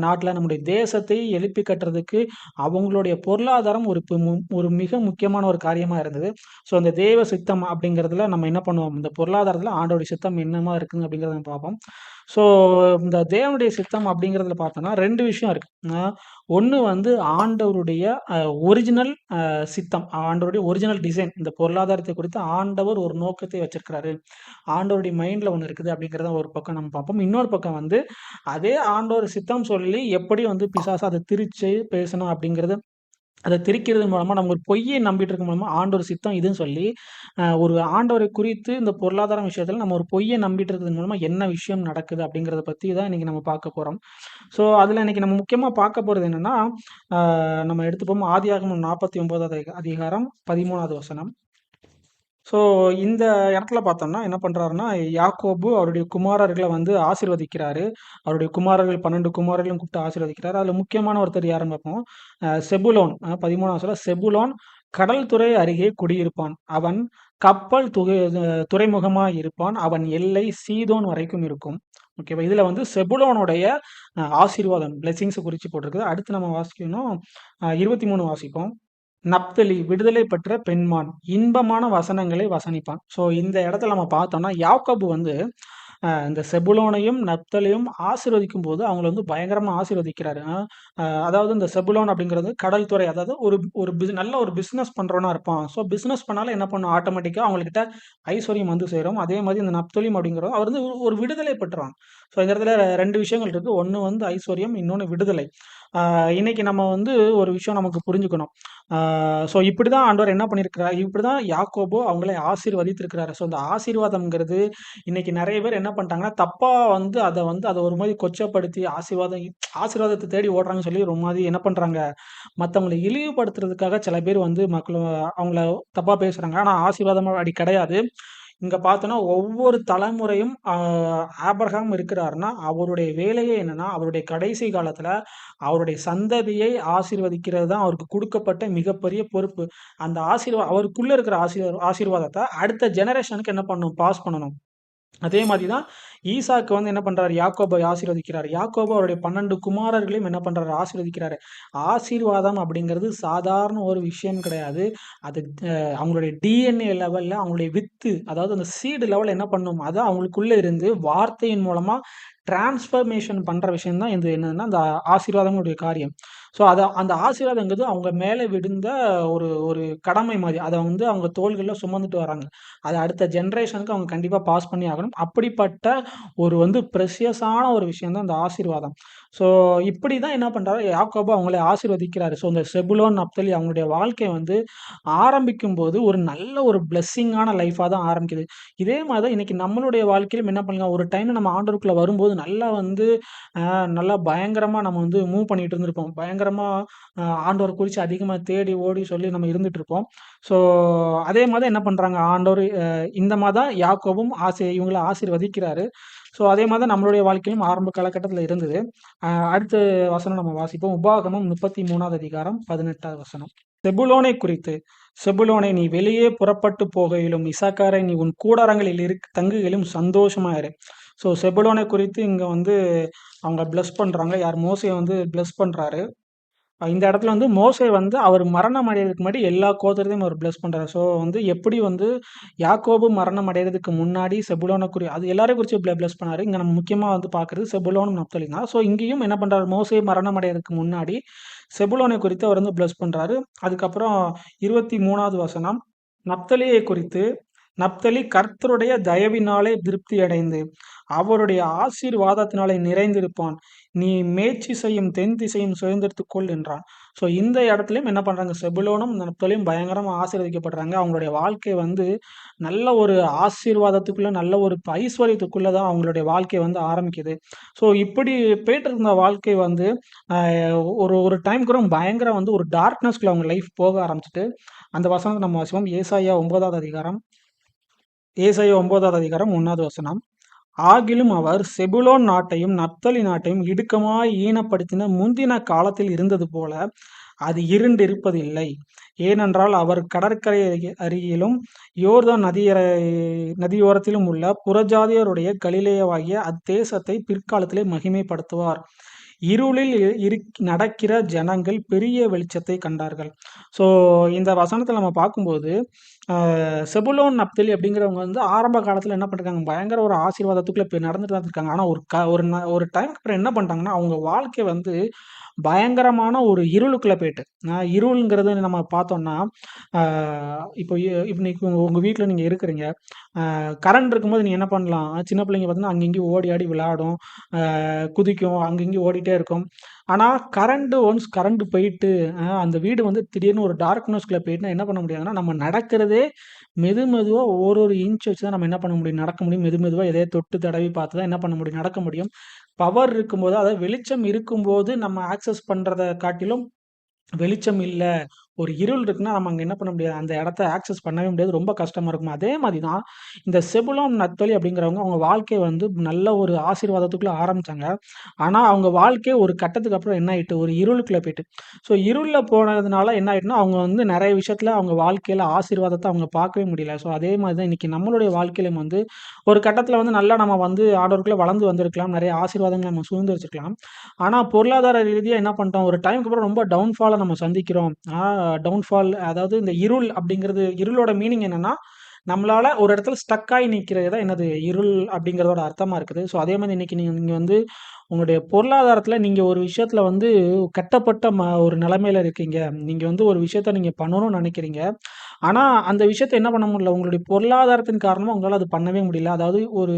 நாட்டில் நம்முடைய தேசத்தை எழுப்பி கட்டுறதுக்கு அவங்களுடைய பொருளாதாரம் ஒரு மிக முக்கியமான ஒரு காரியமாக இருந்தது. ஸோ அந்த தேவ சித்தம் அப்படிங்கிறதுல நம்ம என்ன பண்ணுவோம், இந்த பொருளாதாரத்தில் ஆண்டோடைய சித்தம் என்னமா இருக்குங்க அப்படிங்கிறத நம்ம பார்ப்போம். ஸோ இந்த தேவனுடைய சித்தம் அப்படிங்கிறதுல பார்த்தோம்னா 2 விஷயம் இருக்கு. ஒன்று வந்து ஆண்டவருடைய ஒரிஜினல் சித்தம், ஆண்டவருடைய ஒரிஜினல் டிசைன். இந்த பொருளாதாரத்தை குறித்து ஆண்டவர் ஒரு நோக்கத்தை வச்சிருக்கிறாரு, ஆண்டவருடைய மைண்டில் ஒன்று இருக்குது அப்படிங்கிறத ஒரு பக்கம் நம்ம பார்ப்போம். இன்னொரு பக்கம் வந்து அதே ஆண்டவர் சித்தம் சொல்லி எப்படி வந்து பிசாசு அதை திரிச்சு பேசணும் அப்படிங்கிறது, அதை திரிக்கிறது மூலமா நம்ம ஒரு பொய்யை நம்பிட்டு இருக்க மூலமா ஆண்டவர் சித்தம் இதுன்னு சொல்லி ஒரு ஆண்டவரை குறித்து இந்த பொருளாதார விஷயத்துல நம்ம ஒரு பொய்யை நம்பிட்டு இருக்கிறது மூலமா என்ன விஷயம் நடக்குது அப்படிங்கிறத பத்தி தான் இன்னைக்கு நம்ம பார்க்க போறோம். ஸோ அதுல இன்னைக்கு நம்ம முக்கியமா பார்க்க போறது என்னன்னா, நம்ம எடுத்துப்போம் ஆதியாகமம் 49வது அதிகாரம் 13வது வசனம். ஸோ இந்த இடத்துல பார்த்தோம்னா என்ன பண்றாருன்னா, யாக்கோபு அவருடைய குமாரர்களை வந்து ஆசீர்வதிக்கிறாரு. அவருடைய குமாரர்கள் 12 குமாரர்களும் கூப்பிட்டு ஆசீர்வதிக்கிறாரு. அதுல முக்கியமான ஒருத்தர் யாருன்னு பார்ப்போம். செபுலோன் 13ஆம் வசனம், செபுலோன் கடல் துறை அருகே குடியிருப்பான். அவன் கப்பல் துறைமுகமாய் இருப்பான். அவன் எல்லை சீதோன் வரைக்கும் இருக்கும். ஓகேவா? இதுல வந்து செபுலோனுடைய ஆசீர்வாதம் பிளெஸிங்ஸ் குறிச்சு போட்டிருக்குது. அடுத்து நம்ம வாசிக்கணும் 23 வாசிப்போம். நப்தலி விடுதலை பெற்ற பெண்மான் இன்பமான வசனங்களை வசனிப்பான். ஸோ இந்த இடத்துல நம்ம பார்த்தோம்னா யாக்கோபு வந்து இந்த செபுலோனையும் நப்தலியும் ஆசீர்வதிக்கும் போது அவங்கள வந்து பயங்கரமா ஆசீர்வதிக்கிறாரு. அதாவது இந்த செபுலோன் அப்படிங்கிறது கடல் துறை, அதாவது ஒரு ஒரு நல்ல ஒரு பிசினஸ் பண்றவனா இருப்பான். ஸோ பிசினஸ் பண்ணாலும் என்ன பண்ணும், ஆட்டோமேட்டிக்கா அவங்ககிட்ட ஐஸ்வர்யம் வந்து சேரும். அதே மாதிரி இந்த நப்தலியும் அப்படிங்கிறது அவர் வந்து ஒரு விடுதலை பெற்றவன். ஸோ இந்த இடத்துல 2 விஷயங்கள் இருக்கு. ஒன்று வந்து ஐஸ்வர்யம், இன்னொன்று விடுதலை. இன்னைக்கு நம்ம வந்து ஒரு விஷயம் நமக்கு புரிஞ்சுக்கணும். ஸோ இப்படிதான் ஆண்டவர் என்ன பண்ணியிருக்கிறார், இப்படிதான் யாக்கோபு அவங்களை ஆசீர்வதித்திருக்கிறாரு. ஸோ அந்த ஆசீர்வாதம்ங்கிறது இன்னைக்கு நிறைய பேர் என்ன பண்ணிட்டாங்கன்னா தப்பா வந்து அதை ஒரு மாதிரி கொச்சப்படுத்தி ஆசீர்வாதத்தை தேடி ஓடுறாங்கன்னு சொல்லி ஒரு மாதிரி என்ன பண்றாங்க, மற்றவங்களை இழிவுபடுத்துறதுக்காக சில பேர் வந்து மக்கள் அவங்கள தப்பா பேசுறாங்க. ஆனா ஆசீர்வாதம் அப்படி கிடையாது. இங்க பார்த்தோன்னா ஒவ்வொரு தலைமுறையும் ஆபிரகாம் இருக்கிறாருன்னா அவருடைய வேலையே என்னன்னா, அவருடைய கடைசி காலத்துல அவருடைய சந்ததியை ஆசீர்வதிக்கிறது தான் அவருக்கு கொடுக்கப்பட்ட மிகப்பெரிய பொறுப்பு. அந்த அவருக்குள்ள இருக்கிற ஆசீர்வாதத்தை அடுத்த ஜெனரேஷனுக்கு என்ன பண்ணணும், பாஸ் பண்ணணும். அதே மாதிரி தான் ஈசாக்கு வந்து என்ன பண்றாரு, யாக்கோபை ஆசீர்வதிக்கிறார். யாக்கோபு அவருடைய 12 குமாரர்களையும் என்ன பண்றாரு, ஆசீர்வதிக்கிறாரு. ஆசீர்வாதம் அப்படிங்கிறது சாதாரண ஒரு விஷயம் கிடையாது. அது அவங்களுடைய டிஎன்ஏ லெவல்ல அவங்களுடைய வித்து, அதாவது அந்த சீடு லெவல் என்ன பண்ணும், அதை அவங்களுக்குள்ள இருந்து வார்த்தையின் மூலமா டிரான்ஸ்ஃபர்மேஷன் பண்ற விஷயம் தான் இது என்னன்னா அந்த ஆசீர்வாதங்களுடைய காரியம். ஸோ அந்த ஆசீர்வாதங்கிறது அவங்க மேலே விழுந்த ஒரு ஒரு கடமை மாதிரி. அதை வந்து அவங்க தோள்களில் சுமந்துட்டு வராங்க. அதை அடுத்த ஜென்ரேஷனுக்கு அவங்க கண்டிப்பாக பாஸ் பண்ணி ஆகணும். அப்படிப்பட்ட ஒரு வந்து ப்ரெஷியஸான ஒரு விஷயம் தான் அந்த ஆசீர்வாதம். ஸோ இப்படி தான் என்ன பண்ணுறாரு, யாக்கோபு அவங்களை ஆசீர்வதிக்கிறாரு. ஸோ இந்த செபுலோன் நப்தலி அவங்களுடைய வாழ்க்கை வந்து ஆரம்பிக்கும் போது ஒரு நல்ல ஒரு பிளெஸ்ஸிங்கான லைஃபாக தான் ஆரம்பிக்குது. இதே மாதிரி தான் இன்னைக்கு நம்மளுடைய வாழ்க்கையிலும் என்ன பண்ணலாம், ஒரு டைம் நம்ம ஆண்டவருக்குள்ள வரும்போது நல்லா வந்து நல்லா பயங்கரமா நம்ம வந்து மூவ் பண்ணிட்டு இருந்திருப்போம். பயங்கரமா ஆண்டவரை குறித்து அதிகமா தேடி ஓடி சொல்லி நம்ம இருந்துட்டு இருப்போம். ஸோ அதே மாதிரி என்ன பண்றாங்க ஆண்டவர், இந்த மாதிரி தான் யாக்கோபும் இவங்களை ஆசீர்வதிக்கிறாரு. ஸோ அதே மாதிரி தான் நம்மளுடைய வாழ்க்கையிலும் ஆரம்ப காலகட்டத்தில் இருந்தது. அடுத்த வசனம் நம்ம வாசிப்போம். உபாகமம் 33வது அதிகாரம் 18வது வசனம். செபுலோனை குறித்து, செபுலோனை நீ வெளியே புறப்பட்டு போகையிலும் இசாக்காரை நீ உன் கூடாரங்களில் தங்குகையிலும் சந்தோஷமாயிரு. ஸோ செபுலோனை குறித்து இங்க வந்து அவங்க பிளஸ் பண்றாங்க. யார், மோசே வந்து பிளஸ் பண்றாரு. இந்த இடத்துல வந்து மோசே வந்து அவர் மரணம் அடைகிறதுக்கு முன்னாடி எல்லா கோத்திரத்தையும் அவர் பிளஸ் பண்றாரு. ஸோ வந்து எப்படி வந்து யாக்கோபு மரணம் அடைகிறதுக்கு முன்னாடி செபுலோனை அது எல்லாரையும் குறித்து பிளஸ் பண்ணாரு. இங்க நம்ம முக்கியமா வந்து பார்க்கறது செபுலோனும் நப்தலி தான். ஸோ இங்கேயும் என்ன பண்றாரு, மோசே மரணம் அடைகிறதுக்கு முன்னாடி செபுலோனை குறித்து அவர் வந்து பிளஸ் பண்றாரு. அதுக்கப்புறம் 23வது வசனம், நப்தலியை குறித்து, நப்தலி கர்த்தருடைய தயவினாலே திருப்தி அடைந்து அவருடைய ஆசீர்வாதத்தினாலே நிறைந்திருப்பான். நீ மேய்ச்சி செய்யும் தென் திசையும் சுதந்திரத்துக்கொள் என்றான். ஸோ இந்த இடத்துலையும் என்ன பண்றாங்க, செபுலோனும் நப்தலியும் பயங்கரமா ஆசீர்வதிக்கப்படுறாங்க. அவங்களுடைய வாழ்க்கை வந்து நல்ல ஒரு ஆசீர்வாதத்துக்குள்ள, நல்ல ஒரு ஐஸ்வர்யத்துக்குள்ள தான் அவங்களுடைய வாழ்க்கை வந்து ஆரம்பிக்குது. ஸோ இப்படி போயிட்டு இருந்த வாழ்க்கை வந்து ஒரு ஒரு டைம்க்கு பயங்கர வந்து ஒரு டார்க்னஸ்க்குள்ள அவங்க லைஃப் போக ஆரம்பிச்சுட்டு, அந்த வசனத்தை நம்ம வாசிப்போம். ஏசாயா 9வது அதிகாரம் 9வது அதிகாரம் 1வது வசனம். ஆகிலும் அவர் செபுலோன் நாட்டையும் நப்தலி நாட்டையும் இடுக்கமாய் ஈனப்படுத்தின முந்தின காலத்தில் இருந்தது போல அது இருண்டிருப்பதில்லை. ஏனென்றால் அவர் கடற்கரை அருகிலும் யோர்தான் நதியோரத்திலும் உள்ள புறஜாதியருடைய கலிலேயாவாகிய அத்தேசத்தை பிற்காலத்திலே மகிமைப்படுத்துவார். இருளில் நடக்கிற ஜனங்கள் பெரிய வெளிச்சத்தை கண்டார்கள். ஸோ இந்த வசனத்தில் நம்ம பார்க்கும்போது செபுலோன் நப்தலி அப்படிங்கிறவங்க வந்து ஆரம்ப காலத்தில் என்ன பண்ணிருக்காங்க, பயங்கர ஒரு ஆசீர்வாதத்துக்குள்ள இப்போ நடந்துட்டு தான் இருக்காங்க. ஆனால் ஒரு டைம்க்கு அப்புறம் என்ன பண்ணிட்டாங்கன்னா, அவங்க வாழ்க்கை வந்து பயங்கரமான ஒரு இருளுக்குள்ள போயிட்டு, இருளுங்கிறது நம்ம பார்த்தோம்னா இப்போ இன்னைக்கு உங்கள் வீட்டில் நீங்கள் இருக்கிறீங்க, கரண்ட் இருக்கும்போது நீங்கள் என்ன பண்ணலாம், சின்ன பிள்ளைங்க பார்த்தீங்கன்னா அங்கங்கேயும் ஓடி ஆடி விளையாடும், குதிக்கும், அங்கங்கேயும் ஓடிட்டே இருக்கும். ஆனால் ஒன்ஸ் கரண்ட் போயிட்டு அந்த வீடு வந்து திடீர்னு ஒரு டார்க்னஸ்குள்ளே போயிட்டுனா என்ன பண்ண முடியாதுன்னா, நம்ம நடக்கிறதே மெதுவாக ஒரு இன்ச் வச்சு தான் நம்ம என்ன பண்ண முடியும், நடக்க முடியும். மெதுவாக எதையோ தொட்டு தடவி பார்த்து தான் என்ன பண்ண முடியும், நடக்க முடியும். பவர் இருக்கும்போது, அதாவது வெளிச்சம் இருக்கும்போது நம்ம ஆக்சஸ் பண்ணுறதை காட்டிலும் வெளிச்சம் இல்ல, ஒரு இருள் இருக்குன்னா, நம்ம அங்க என்ன பண்ண முடியாது, அந்த இடத்த ஆக்சஸ் பண்ணவே முடியாது. ரொம்ப கஷ்டமா இருக்கும். அதே மாரி தான் இந்த செபுலோன், நப்தலி அப்படிங்கிறவங்க அவங்க வாழ்க்கைய வந்து நல்ல ஒரு ஆசீர்வாதத்துக்குள்ள ஆரம்பிச்சாங்க. ஆனா, அவங்க வாழ்க்கை ஒரு கட்டத்துக்கு அப்புறம் என்ன ஆயிட்டு, ஒரு இருளுக்குள்ள போயிட்டு. ஸோ இருள்ல போனதுனால என்ன ஆயிட்டுன்னா, அவங்க வந்து நெறைய விஷயத்துல அவங்க வாழ்க்கையில ஆசீர்வாதத்த அவங்க பார்க்கவே முடியல. ஸோ அதே மாரி தான் இன்னைக்கு நம்மளுடைய வாழ்க்கையிலும் வந்து ஒரு கட்டத்துல வந்து நல்லா நம்ம வந்து ஆண்டவருக்குள்ள வளர்ந்து வந்திருக்கலாம். நெறைய ஆசீர்வாதங்கள நம்ம சுதந்திரிச்சிருக்கலாம். ஆனா, பொருளாதார ரீதியா என்ன பண்ணிட்டோம், ஒரு டைம்க்கு அப்புறம் ரொம்ப டவுன்ஃபால நம்ம சந்திக்கிறோம். டவுன்ஃபால், அதாவது இந்த இருள் அப்படிங்கிறது, இருளோட மீனிங் என்னன்னா, நம்மளால ஒரு இடத்துல ஸ்டக் ஆகி நிற்கிறது தான் என்னது இருள் அப்படிங்கிறதோட அர்த்தமா இருக்குது. ஸோ அதே மாதிரி இன்னைக்கு நீங்க நீங்க வந்து உங்களுடைய பொருளாதாரத்துல நீங்க ஒரு விஷயத்துல வந்து கட்டப்பட்ட ஒரு நிலைமையில இருக்கீங்க. நீங்க வந்து ஒரு விஷயத்த நீங்க பண்ணணும்னு நினைக்கிறீங்க. ஆனா அந்த விஷயத்த என்ன பண்ண முடியல. உங்களுடைய பொருளாதாரத்தின் காரணமா உங்களால அது பண்ணவே முடியல. அதாவது ஒரு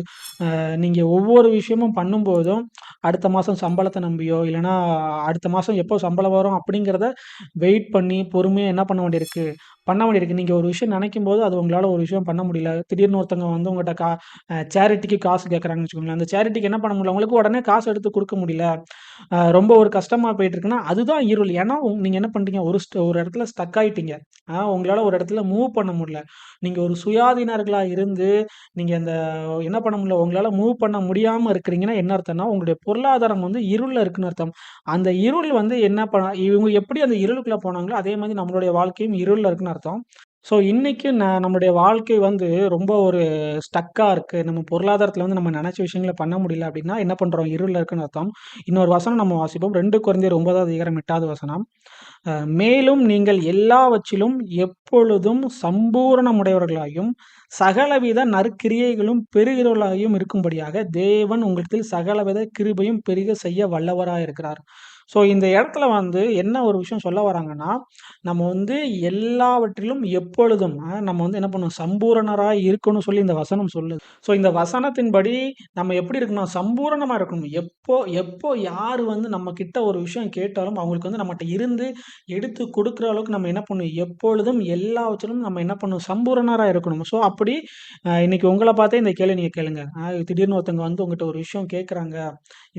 நீங்க ஒவ்வொரு விஷயமும் பண்ணும்போதும், அடுத்த மாசம் சம்பளத்த நம்பியோ, இல்லன்னா அடுத்த மாசம் எப்போ சம்பளம் வரும் அப்படிங்கிறத வெயிட் பண்ணி, பொறுமையா என்ன பண்ண வேண்டியிருக்கு. நீங்க ஒரு விஷயம் நினைக்கும்போது, அது உங்களால ஒரு விஷயம் பண்ண முடியல. திடீர்னு ஒருத்தவங்க வந்து உங்கட்ட சேரிட்டிக்கு காசு கேட்கறாங்கன்னு வச்சுக்கோங்களேன். அந்த சேரிட்டிக்கு என்ன பண்ண முடியல, உங்களுக்கு உடனே காசு எடுத்து குடுக்க முடியல. ரொம்ப ஒரு கஷ்டமா போயிட்டு இருக்குன்னா, அதுதான் இருள். ஏன்னா, நீங்க என்ன பண்றீங்க, ஒரு இடத்துல ஸ்டக் ஆயிட்டீங்க. உங்களால ஒரு இடத்துல மூவ் பண்ண முடியல. நீங்க ஒரு சுயாதீனர்களா இருந்து, நீங்க அந்த என்ன பண்ண முடியல, உங்களால மூவ் பண்ண முடியாம இருக்கிறீங்கன்னா என்ன அர்த்தம்னா, உங்களுடைய பொருளாதாரம் வந்து இருள்ல இருக்குன்னு அர்த்தம். அந்த இருள் வந்து என்ன இவங்க எப்படி அந்த இருளுக்குள்ள போனாங்களோ, அதே மாதிரி நம்மளுடைய வாழ்க்கையும் இருள்ல இருக்குன்னு அர்த்தம். ஸோ இன்னைக்கு நம்மளுடைய வாழ்க்கை வந்து ரொம்ப ஒரு ஸ்டக்கா இருக்கு. நம்ம பொருளாதாரத்துல வந்து நம்ம நெனச்ச விஷயங்கள பண்ண முடியல அப்படின்னா, என்ன பண்றோம்? இருள்ல இருக்குன்னு அர்த்தம். இன்னொரு வசனம் நம்ம வாசிப்போம். 2 கொரிந்தியர் 9வது அதிகாரம் 8வது வசனம். மேலும் நீங்கள் எல்லாவற்றிலும் எப்பொழுதும் சம்பூரணமுடையவர்களாயும், சகலவித நற்கிரியைகளும் பெருகிறவர்களாயும் இருக்கும்படியாக, தேவன் உங்களிடத்தில் சகலவித கிருபையும் பெருக செய்ய வல்லவராயிருக்கிறார். ஸோ இந்த இடத்துல வந்து என்ன ஒரு விஷயம் சொல்ல வராங்கன்னா, நம்ம வந்து எல்லாவற்றிலும் எப்பொழுதும் நம்ம வந்து என்ன பண்ணணும்? சம்பூரணராய் இருக்கணும்னு சொல்லி இந்த வசனம் சொல்லுது. ஸோ இந்த வசனத்தின்படி நம்ம எப்படி இருக்கணும்? சம்பூரணமா இருக்கணும். எப்போ எப்போ யாரு வந்து நம்ம கிட்ட ஒரு விஷயம் கேட்டாலும், அவங்களுக்கு வந்து நம்மட்ட இருந்து எடுத்து குடுக்குற அளவுக்கு நம்ம என்ன பண்ணணும்? எப்பொழுதும் எல்லாவற்றிலும் நம்ம என்ன பண்ணணும்? சம்பூரணரா இருக்கணும். ஸோ அப்படி இன்னைக்கு உங்கள பார்த்தே இந்த கேள்வி நீங்க கேளுங்க. திடீர்னு ஒருத்தவங்க வந்து உங்கட்ட ஒரு விஷயம் கேட்கறாங்க.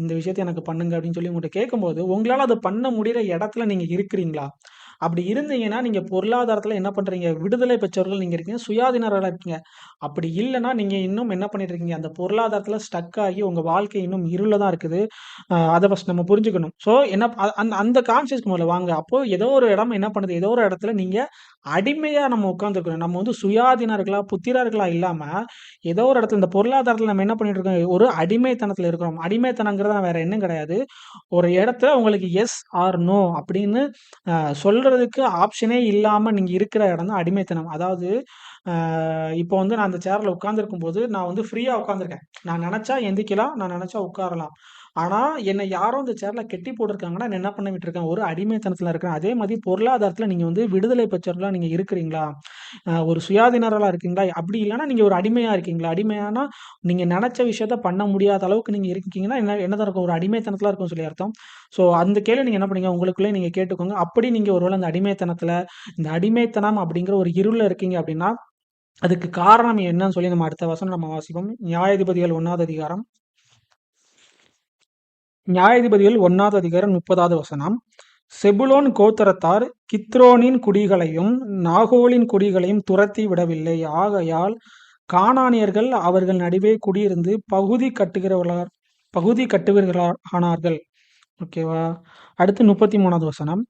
இந்த விஷயத்த எனக்கு பண்ணுங்க அப்படின்னு சொல்லி உங்கட்ட கேட்கும்போது, உங்களால அத பண்ண முடியிற இடத்துல நீங்க இருக்கிறீங்களா? அப்படி இருந்தீங்கன்னா, நீங்க பொருளாதாரத்துல என்ன பண்றீங்க? விடுதலை பெற்றவர்கள் நீங்க இருக்கீங்க. சுயாதீனர்களா இருக்கீங்க. அப்படி இல்லன்னா, நீங்க இன்னும் என்ன பண்ணிட்டு இருக்கீங்க? அந்த பொருளாதாரத்துல ஸ்டக் ஆகி உங்க வாழ்க்கை இன்னும் இருள்ல தான் இருக்குது. அத ஃபர்ஸ்ட் நம்ம புரிஞ்சுக்கணும். ஸோ என்ன அந்த அந்த கான்ஷியஸ்க்கு முதல்ல வாங்க. அப்போ ஏதோ ஒரு இடம் என்ன பண்ணுது? ஏதோ ஒரு இடத்துல நீங்க அடிமையா நம்ம உட்கார்ந்துருக்கணும். நம்ம வந்து சுயாதீனர்களா, புத்திரர்களா இல்லாம, ஏதோ ஒரு இடத்துல இந்த பொருளாதாரத்துல நம்ம என்ன பண்ணிட்டு இருக்கோம்? ஒரு அடிமைத்தனத்துல இருக்கிறோம். அடிமைத்தனங்கிறது வேற என்னும் கிடையாது. ஒரு இடத்துல உங்களுக்கு எஸ் ஆர் நோ அப்படின்னு சொல்றதுக்கு ஆப்ஷனே இல்லாம நீங்க இருக்கிற இடம் தான் அடிமைத்தனம். அதாவது இப்போ வந்து நான் அந்த சேர்ல உட்கார்ந்திருக்கும்போது, நான் வந்து ஃப்ரீயா உட்கார்ந்திருக்கேன். நான் நெனச்சா எந்திரிக்கலாம், நான் நெனச்சா உட்காரலாம். ஆனா, என்ன யாரோ இந்த சேர்ல கெட்டி போட்டுருக்காங்கன்னா, நான் என்ன பண்ண விட்டுருக்கேன்? ஒரு அடிமைத்தனத்துல இருக்கிறேன். அதே மாதிரி பொருளாதாரத்துல நீங்க வந்து விடுதலை பெற்றவர்களா நீங்க இருக்கிறீங்களா? ஒரு சுயாதீனர்களா இருக்கீங்களா? அப்படி இல்லன்னா, நீங்க ஒரு அடிமையா இருக்கீங்களா? அடிமையானா, நீங்க நெனச்ச விஷயத்த பண்ண முடியாத அளவுக்கு நீங்க இருக்கீங்கன்னா, என்னதான் இருக்கும்? ஒரு அடிமைத்தனத்துல இருக்கும்னு சொல்லி அர்த்தம். ஸோ, அந்த கேள்வி நீங்க என்ன பண்ணீங்க? உங்களுக்குள்ளே நீங்க கேட்டுக்கோங்க. அப்படி நீங்க ஒருவேள அந்த அடிமைத்தனத்துல, இந்த அடிமைத்தனம் அப்படிங்கிற ஒரு இருள்ல இருக்கீங்க அப்படின்னா, அதுக்கு காரணம் என்னன்னு சொல்லி நம்ம அடுத்த வசனம் நம்ம வாசிப்போம். நியாயாதிபதிகள் 1வது அதிகாரம். நியாயாதிபதிகள் 1வது அதிகாரம் 30வது வசனம். செபுலோன் கோத்திரத்தார் கித்ரோனின் குடிகளையும் நாகோலின் குடிகளையும் துரத்தி விடவில்லை. ஆகையால் கானானியர்கள் அவர்கள் நடுவே குடியிருந்து பகுதி கட்டுகிறவர்களானார்கள். ஓகேவா? அடுத்து 33வது வசனம்.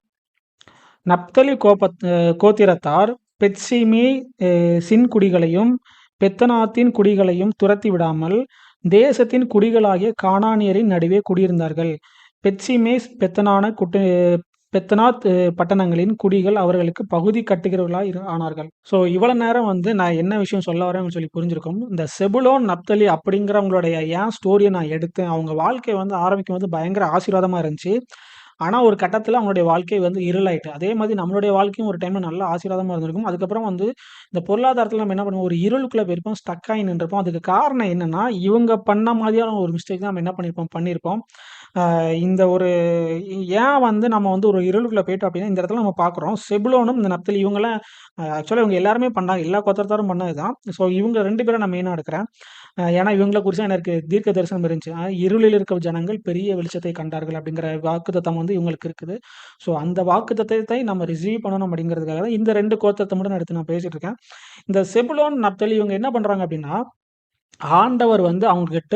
நப்தலி கோத்திரத்தார் பெத்ஷிமி சின் குடிகளையும் பெத்தனாத்தின் குடிகளையும் துரத்தி விடாமல் தேசத்தின் குடிகளாகிய கானானியரின் நடுவே குடியிருந்தார்கள். பெத்ஷிமேஸ் பெத்தனாத் பட்டணங்களின் குடிகள் அவர்களுக்கு பகுதி கட்டுகிறவர்களாய் ஆனார்கள். ஸோ இவ்வளவு நேரம் வந்து நான் என்ன விஷயம் சொல்ல வரேன்னு சொல்லி புரிஞ்சிருக்கும். இந்த செபுலோன் நப்தலி அப்படிங்கிறவங்களுடைய ஏன் ஸ்டோரியை நான் எடுத்தேன், அவங்க வாழ்க்கை வந்து ஆரம்பிக்கும் போது பயங்கர ஆசீர்வாதமா இருந்துச்சு. ஆனா ஒரு கட்டத்துல அவங்களுடைய வாழ்க்கை வந்து இருளாயிட்டு. அதே மாதிரி நம்மளுடைய வாழ்க்கையும் ஒரு டைம்ல நல்ல ஆசீர்வாதமா இருந்திருக்கும். அதுக்கப்புறம் வந்து இந்த பொருளாதாரத்துல நம்ம என்ன பண்ணுவோம், ஒரு இருளுக்குள்ள போயிருப்போம், ஸ்டக் ஆகி நின்றுப்போம். அதுக்கு காரணம் என்னன்னா, இவங்க பண்ண மாதிரியான ஒரு மிஸ்டேக் தான் நம்ம என்ன பண்ணியிருப்போம். இந்த ஒரு ஏன் வந்து நம்ம வந்து ஒரு இருளுக்குள்ள போயிட்டோம் அப்படின்னா, இந்த இடத்துல நம்ம பார்க்குறோம். செபுலோனும் இந்த நப்தலி இவங்கலாம் ஆக்சுவலா இவங்க எல்லாருமே பண்ணாங்க. எல்லா கோத்திரத்தாரும் பண்ணது தான். ஸோ இவங்க 2 பேரும் நான் மெயினா எடுக்கிறேன். ஏன்னா இவங்கள குறிச்சு எனக்கு தீர்க்க தரிசனம் இருந்துச்சு. இருளில் இருக்க ஜனங்கள் பெரிய வெளிச்சத்தை கண்டார்கள் அப்படிங்கிற வாக்குத்தத்தம் வந்து இவங்களுக்கு இருக்குது. ஸோ அந்த வாக்குத்தத்தத்தை நம்ம ரிசீவ் பண்ணணும் அப்படிங்கிறதுக்காக தான் இந்த 2 கோத்திரத்தை மட்டும் நான் எடுத்து நான் பேசிட்டு இருக்கேன். இந்த செபுலோன், நப்தலி இவங்க என்ன பண்றாங்க அப்படின்னா, ஆண்டவர் வந்து அவங்ககிட்ட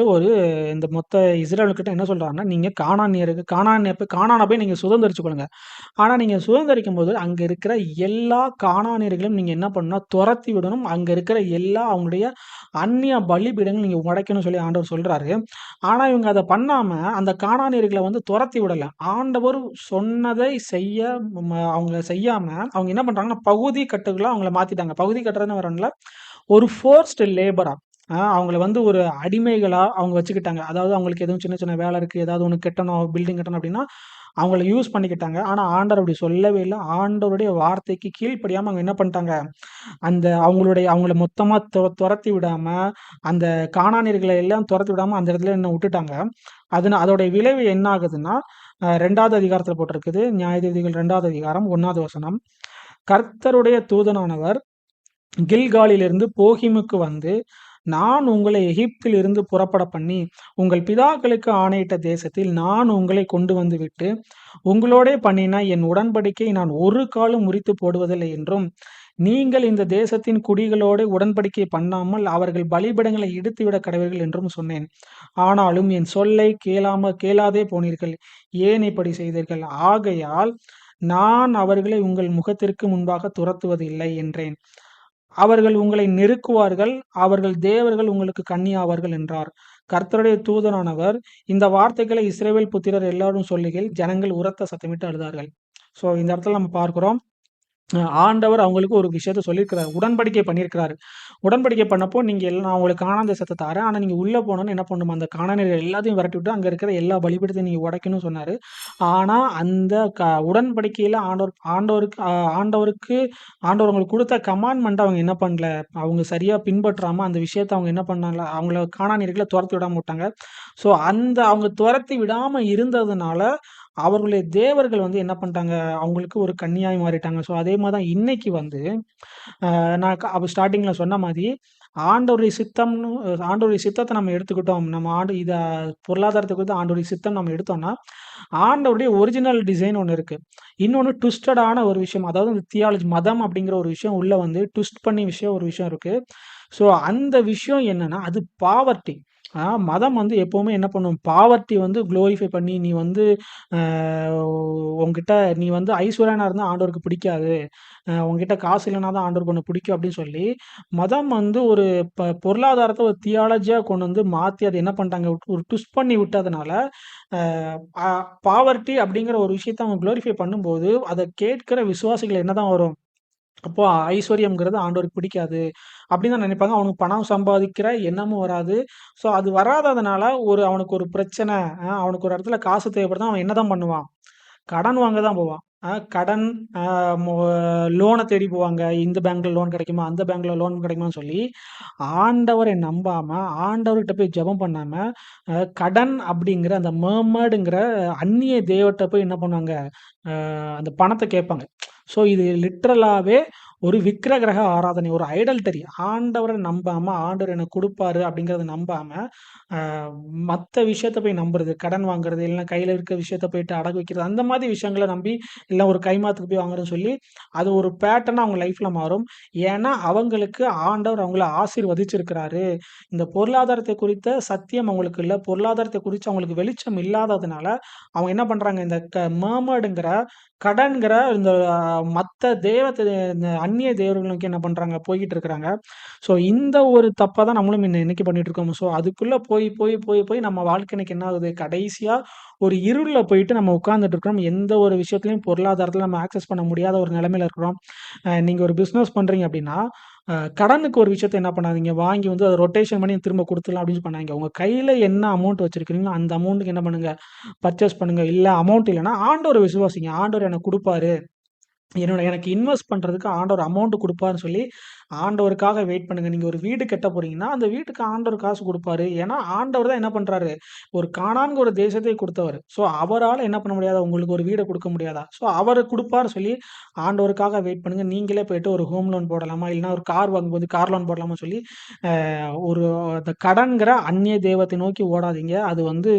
இந்த மொத்த இஸ்ரவேல்கிட்ட என்ன சொல்றாருன்னா, நீங்க கானான போய் நீங்க சுதந்தரிச்சுக்கொள்ளுங்க. ஆனா நீங்க சுதந்தரிக்கும்போது அங்க இருக்கிற எல்லா கானானியர்களையும் நீங்க என்ன பண்ணணும்னா துரத்தி விடணும். அங்க இருக்கிற எல்லா அவங்களுடைய அந்நிய பலிபீடங்கள் நீங்க உடைக்கணும்னு சொல்லி ஆண்டவர் சொல்றாரு. ஆனா இவங்க அத பண்ணாம அந்த கானானியர்களை வந்து துரத்தி விடல. ஆண்டவர் சொன்னதை அவங்க செய்யாம அவங்க என்ன பண்றாங்கன்னா, பகுதி கட்டுகளா அவங்கள மாத்திட்டாங்க. பகுதி கட்டுறதுன்னு வரல, ஒரு ஃபோர்ஸ்டு லேபரா அவங்கள வந்து ஒரு அடிமைகளா அவங்க வச்சுக்கிட்டாங்க. அதாவது அவங்களுக்கு எதுவும் சின்ன சின்ன வேலை இருக்கு, ஏதாவது ஒண்ணு கட்டணும், பில்டிங் கட்டணும் அப்படின்னா, அவங்கள யூஸ் பண்ணிக்கிட்டாங்க. ஆனா ஆண்டவர் அப்படி சொல்லவே இல்ல. ஆண்டவருடைய வார்த்தைக்கு கீழ்ப்படியாம அவங்க என்ன பண்ணிட்டாங்க, அவங்கள மொத்தமா துரத்தி விடாம, அந்த கானானியர்களை எல்லாம் துரத்தி விடாம அந்த இடத்துல என்ன விட்டுட்டாங்க. அதோடைய விளைவு என்ன ஆகுதுன்னா, 2வது அதிகாரத்துல போட்டிருக்குது. நியாயாதிபதிகள் 2வது அதிகாரம் 1வது வசனம். கர்த்தருடைய தூதனானவர் கில்காலிலிருந்து போகிமுக்கு வந்து, நான் உங்களை எகிப்தில் இருந்து புறப்பட பண்ணி உங்கள் பிதாக்களுக்கு ஆணையிட்ட தேசத்தில் நான் உங்களை கொண்டு வந்து விட்டு உங்களோடே பண்ணின என் உடன்படிக்கையை நான் ஒரு காலும் முறித்து போடுவதில்லை என்றும், நீங்கள் இந்த தேசத்தின் குடிகளோடு உடன்படிக்கை பண்ணாமல் அவர்கள் பலிபீடங்களை இடித்துவிட கடவீர்கள் என்றும் சொன்னேன். ஆனாலும் என் சொல்லை கேளாதே போனீர்கள். ஏன் இப்படி செய்தீர்கள்? ஆகையால் நான் அவர்களை உங்கள் முகத்திற்கு முன்பாக துரத்துவது இல்லை என்றேன். அவர்கள் உங்களை நெருக்குவார்கள், அவர்கள் தேவர்கள் உங்களுக்கு கண்ணியாவார்கள் என்றார். கர்த்தருடைய தூதனானவர் இந்த வார்த்தைகளை இஸ்ரவேல் புத்திரர் எல்லாரும் சொல்லுகையில் ஜனங்கள் உரத்த சத்தமிட்டு அழுதார்கள். ஸோ இந்த இடத்துல நம்ம பார்க்கிறோம், ஆண்டவர் அவங்களுக்கு ஒரு விஷயத்த சொல்லியிருக்கிறார், உடன்படிக்கை பண்ணியிருக்கிறாரு. உடன்படிக்கை பண்ணப்போ நான் உங்களுக்கு கானான் தேசத்தை தாரேன், ஆனா நீங்க உள்ள போனோன்னு என்ன பண்ணணும், அந்த கானானியர்கள் எல்லாத்தையும் விரட்டி விட்டு அங்க இருக்கிற எல்லா பலிபீடத்தையும் நீங்க உடைக்கணும்னு சொன்னாரு. ஆனா அந்த உடன்படிக்கையில ஆண்டவருக்கு அவங்களுக்கு கொடுத்த கமாண்ட்மெண்ட் அவங்க என்ன பண்ணல, அவங்க சரியா பின்பற்றாம அந்த விஷயத்த அவங்க என்ன பண்ணல, அவங்கள கானானியர்களை துரத்தி விடாம விட்டாங்க. ஸோ அவங்க துரத்தி விடாம இருந்ததுனால அவர்களுடைய தேவர்கள் வந்து என்ன பண்ணிட்டாங்க, அவங்களுக்கு ஒரு கன்னியாய் மாறிட்டாங்க. ஸோ அதே மாதிரி தான் இன்னைக்கு வந்து நான் ஸ்டார்டிங்ல சொன்ன மாதிரி ஆண்டவருடைய சித்தத்தை நம்ம எடுத்துக்கிட்டோம். நம்ம பொருளாதாரத்தை குறித்து ஆண்டவருடைய சித்தம் நம்ம எடுத்தோம்னா, ஆண்டவருடைய ஒரிஜினல் டிசைன் ஒன்று இருக்கு. இன்னொன்று ட்விஸ்டடான ஒரு விஷயம், அதாவது இந்த தியாலஜி மதம் அப்படிங்கிற ஒரு விஷயம் உள்ள வந்து ட்விஸ்ட் பண்ணி ஒரு விஷயம் இருக்கு. ஸோ அந்த விஷயம் என்னன்னா, அது பாவர்ட்டி. மதம் வந்து எப்பவுமே என்ன பண்ணும், பாவர்ட்டி வந்து குளோரிஃபை பண்ணி நீ வந்து உங்ககிட்ட நீ வந்து ஐஸ்வர்யனா இருந்தா ஆண்டவருக்கு பிடிக்காது, உங்ககிட்ட காசு இல்லைனா தான் ஆண்டவருக்கு ஒன்று பிடிக்கும் அப்படின்னு சொல்லி மதம் வந்து ஒரு பொருளாதாரத்தை ஒரு தியாலஜியா கொண்டு வந்து மாற்றி அதை என்ன பண்ணிட்டாங்க, ஒரு ட்விஸ்ட் பண்ணி விட்டதுனால பாவர்ட்டி அப்படிங்கிற ஒரு விஷயத்தை அவங்க குளோரிஃபை பண்ணும்போது அதை கேட்கிற விசுவாசிகள் என்னதான் வரும், அப்போ ஐஸ்வர்யம்ங்கிறது ஆண்டவருக்கு பிடிக்காது அப்படின்னு தான் நினைப்பாங்க. அவனுக்கு பணம் சம்பாதிக்கிற எண்ணமும் வராது. ஸோ அது வராததுனால அவனுக்கு ஒரு பிரச்சனை, அவனுக்கு ஒரு இடத்துல காசு தேவைப்படுதுனா அவன் என்னதான் பண்ணுவான், கடன் வாங்க தான் போவான். கடன் லோனை தேடி போவாங்க. இந்த பேங்க்ல லோன் கிடைக்குமா, அந்த பேங்க்ல லோன் கிடைக்குமான்னு சொல்லி ஆண்டவரை நம்பாம, ஆண்டவர்கிட்ட போய் ஜெபம் பண்ணாம, கடன் அப்படிங்கிற அந்த மர்மர்டுங்கிற அந்நிய தெய்வத்தை போய் என்ன பண்ணுவாங்க, அந்த பணத்தை கேட்பாங்க. ஸோ இது லிட்ரலாகவே ஒரு விக்கிரக ஆராதனை, ஒரு ஐடல்டரி. ஆண்டவரை நம்பாமல், ஆண்டவர் எனக்கு கொடுப்பாரு அப்படிங்கிறத நம்பாமல் மற்ற விஷயத்த போய் நம்புறது, கடன் வாங்குறது, இல்லைன்னா கையில் இருக்க விஷயத்த போயிட்டு அடகு வைக்கிறது, அந்த மாதிரி விஷயங்களை நம்பி, இல்லை ஒரு கைமாத்துக்கு போய் வாங்குறதுன்னு சொல்லி அது ஒரு பேட்டர்னாக அவங்க லைஃப்பில் மாறும். ஏன்னா அவங்களுக்கு ஆண்டவர் அவங்கள ஆசீர்வதிச்சிருக்கிறாரு. இந்த பொருளாதாரத்தை குறித்த சத்தியம் அவங்களுக்கு இல்லை, பொருளாதாரத்தை குறித்து அவங்களுக்கு வெளிச்சம் இல்லாததுனால அவங்க என்ன பண்ணுறாங்க, இந்த மர்மர்டுங்கிற கடன்கிற இந்த மற்ற இந்த அந்நிய தேவர்களுக்கு என்ன பண்ணுறாங்க, போய்கிட்டு இருக்கிறாங்க. ஸோ இந்த ஒரு தப்பை தான் நம்மளும் இன்னைக்கு பண்ணிட்டு இருக்கோம். ஸோ அதுக்குள்ளே போய் போய் போய் போய் நம்ம வாழ்க்கை இன்னைக்கு என்ன ஆகுது, கடைசியாக ஒரு இருளில் போயிட்டு நம்ம உட்கார்ந்துட்டு இருக்கிறோம். எந்த ஒரு விஷயத்துலையும் பொருளாதாரத்தில் நம்ம ஆக்சஸ் பண்ண முடியாத ஒரு நிலைமையில இருக்கிறோம். நீங்கள் ஒரு பிஸ்னஸ் பண்ணுறீங்க அப்படின்னா, கடனுக்கு ஒரு விஷயத்த என்ன பண்ணாதீங்க, வாங்கி வந்து அதை ரொட்டேஷன் பண்ணி திரும்ப கொடுத்துடலாம் அப்படின்னு பண்ணாதீங்க. உங்கள் கையில் என்ன அமௌண்ட் வச்சிருக்கிறீங்களோ அந்த அமௌண்ட்டுக்கு என்ன பண்ணுங்க, பர்ச்சேஸ் பண்ணுங்க. இல்லை அமௌண்ட் இல்லைன்னா ஆண்டவரை விசுவாசிங்க, ஆண்டவர் எனக்கு கொடுப்பாரு, எனக்கு இன்வெஸ்ட் பண்ணுறதுக்கு ஆண்டவர் அமௌண்ட் கொடுப்பாருன்னு சொல்லி ஆண்டவருக்காக வெயிட் பண்ணுங்க. நீங்கள் ஒரு வீடு கட்ட போறீங்கன்னா அந்த வீட்டுக்கு ஆண்டவர் காசு கொடுப்பாரு. ஏன்னா ஆண்டவர் தான் என்ன பண்ணுறாரு, ஒரு கானான்கிற ஒரு தேசத்தை கொடுத்தவர். ஸோ அவரால் என்ன பண்ண முடியாதா, உங்களுக்கு ஒரு வீடை கொடுக்க முடியாதா? ஸோ அவர் கொடுப்பாரு சொல்லி ஆண்டவருக்காக வெயிட் பண்ணுங்க. நீங்களே போயிட்டு ஒரு ஹோம் லோன் போடலாமா, இல்லைன்னா ஒரு கார் வாங்கும்போது கார் லோன் போடலாமா சொல்லி ஒரு அந்த கடன்கிற அந்நிய தெய்வத்தை நோக்கி ஓடாதீங்க. அது வந்து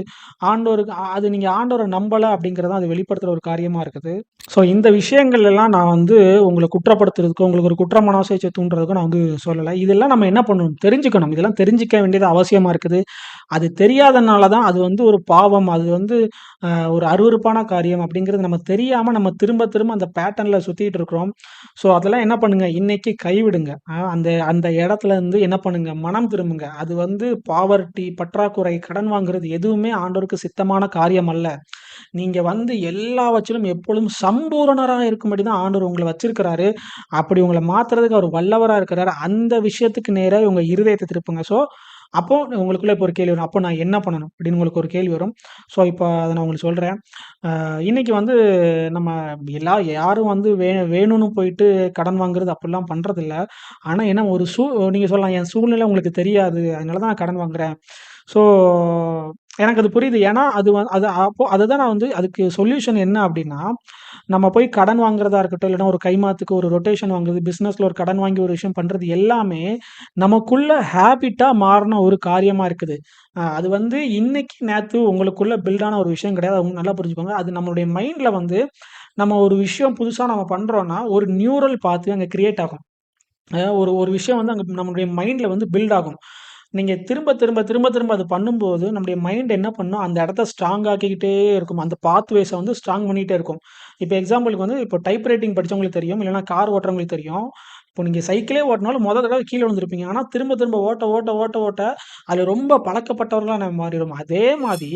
ஆண்டவருக்கு அது நீங்கள் ஆண்டவரை நம்பலை அப்படிங்கிறத அது வெளிப்படுத்துகிற ஒரு காரியமாக இருக்குது. ஸோ இந்த விஷயங்கள் எல்லாம் நான் வந்து உங்களை குற்றப்படுத்துறதுக்கோ, உங்களுக்கு ஒரு குற்ற மனசாட்சியை தூண்டுறதுக்கோ நான் வந்து சொல்லலை. இதெல்லாம் நம்ம என்ன பண்ணணும், தெரிஞ்சுக்கணும். இதெல்லாம் தெரிஞ்சிக்க வேண்டியது அவசியமாக இருக்குது. அது தெரியாதனால தான் அது வந்து ஒரு பாவம், அது வந்து ஒரு அருவருப்பான காரியம் அப்படிங்கிறது நம்ம தெரியாமல் நம்ம திரும்ப திரும்ப அந்த பேட்டர்னில் சுற்றிட்டு இருக்கிறோம். ஸோ அதெல்லாம் என்ன பண்ணுங்க, இன்னைக்கு கைவிடுங்க. அந்த அந்த இடத்துல இருந்து என்ன பண்ணுங்க, மனம் திரும்புங்க. அது வந்து பாவர்ட்டி, பற்றாக்குறை, கடன் வாங்குறது எதுவுமே ஆண்டவருக்கு சித்தமான காரியம் அல்ல. நீங்க வந்து எல்லாவற்றிலும் எப்பொழுதும் சம்பூரணரா இருக்கும்படி தான் ஆண்டவர் உங்கள வச்சிருக்கிறாரு. அப்படி உங்கள மாத்துறதுக்கு அவர் வல்லவரா இருக்கிறாரு. அந்த விஷயத்துக்கு நேரா உங்க இருதயத்த திருப்புங்க. ஸோ, அப்போ உங்களுக்குள்ள இப்போ ஒரு கேள்வி வரும். அப்போ நான் என்ன பண்ணணும்? அப்படின்னு உங்களுக்கு ஒரு கேள்வி வரும். ஸோ, இப்போ அத நான் உங்களுக்கு சொல்றேன். இன்னைக்கு வந்து நம்ம யாரும் வந்து வேணும்னு போயிட்டு கடன் வாங்குறது அப்படிலாம் பண்றதில்ல. ஆனா என்ன ஒரு நீங்க சொல்லலாம், என் சூழ்நிலை உங்களுக்கு தெரியாது. அதனால தான் நான் கடன் வாங்குறேன். ஸோ, எனக்கு அது புரியுது. ஏன்னா, அதுதான் நான் வந்து அதுக்கு சொல்யூஷன் என்ன அப்டின்னா, நம்ம போய் கடன் வாங்குறதா இருக்கட்டும், இல்லன்னா ஒரு கைமாத்துக்கு ஒரு ரொட்டேஷன் வாங்குறது, பிசினஸ்ல ஒரு கடன் வாங்கி ஒரு விஷயம் பண்றது எல்லாமே, நமக்குள்ள ஹேபிட்டா மாறுன ஒரு காரியமா இருக்குது. அது வந்து இன்னைக்கு, நேத்து உங்களுக்குள்ள பில்ட் ஆன ஒரு விஷயம் கிடையாது. அது நல்லா புரிஞ்சுக்கோங்க. அது நம்மளுடைய மைண்ட்ல வந்து, நம்ம ஒரு விஷயம் புதுசா நம்ம பண்றோம்னா, ஒரு நியூரல் பாத்வே அங்க கிரியேட் ஆகும். ஒரு ஒரு விஷயம் வந்து அங்க நம்மளுடைய மைண்ட்ல வந்து பில்ட் ஆகும். நீங்க திரும்ப, திரும்ப, திரும்ப, திரும்ப அது பண்ணும்போது, நம்முடைய மைண்ட் என்ன பண்ணும், அந்த இடத்த ஸ்ட்ராங் ஆக்கிக்கிட்டே இருக்கும். அந்த பாத்வேஸ வந்து ஸ்ட்ராங் பண்ணிட்டே இருக்கும். இப்ப எக்ஸாம்பிளுக்கு வந்து இப்போ டைப் ரைட்டிங் படிச்சவங்களுக்கு தெரியும். இல்லன்னா கார் ஓட்டுறவங்களுக்கு தெரியும். இப்போ நீங்க சைக்கிளே ஓட்டுனாலும் தடவ கீழ விழுந்திருப்பீங்க. ஆனா திரும்ப, திரும்ப ஓட்ட, ஓட்ட, ஓட்ட, ஓட்ட அதுல ரொம்ப பழக்கப்பட்டவர்களா நம்ம மாறிருவோம். அதே மாரி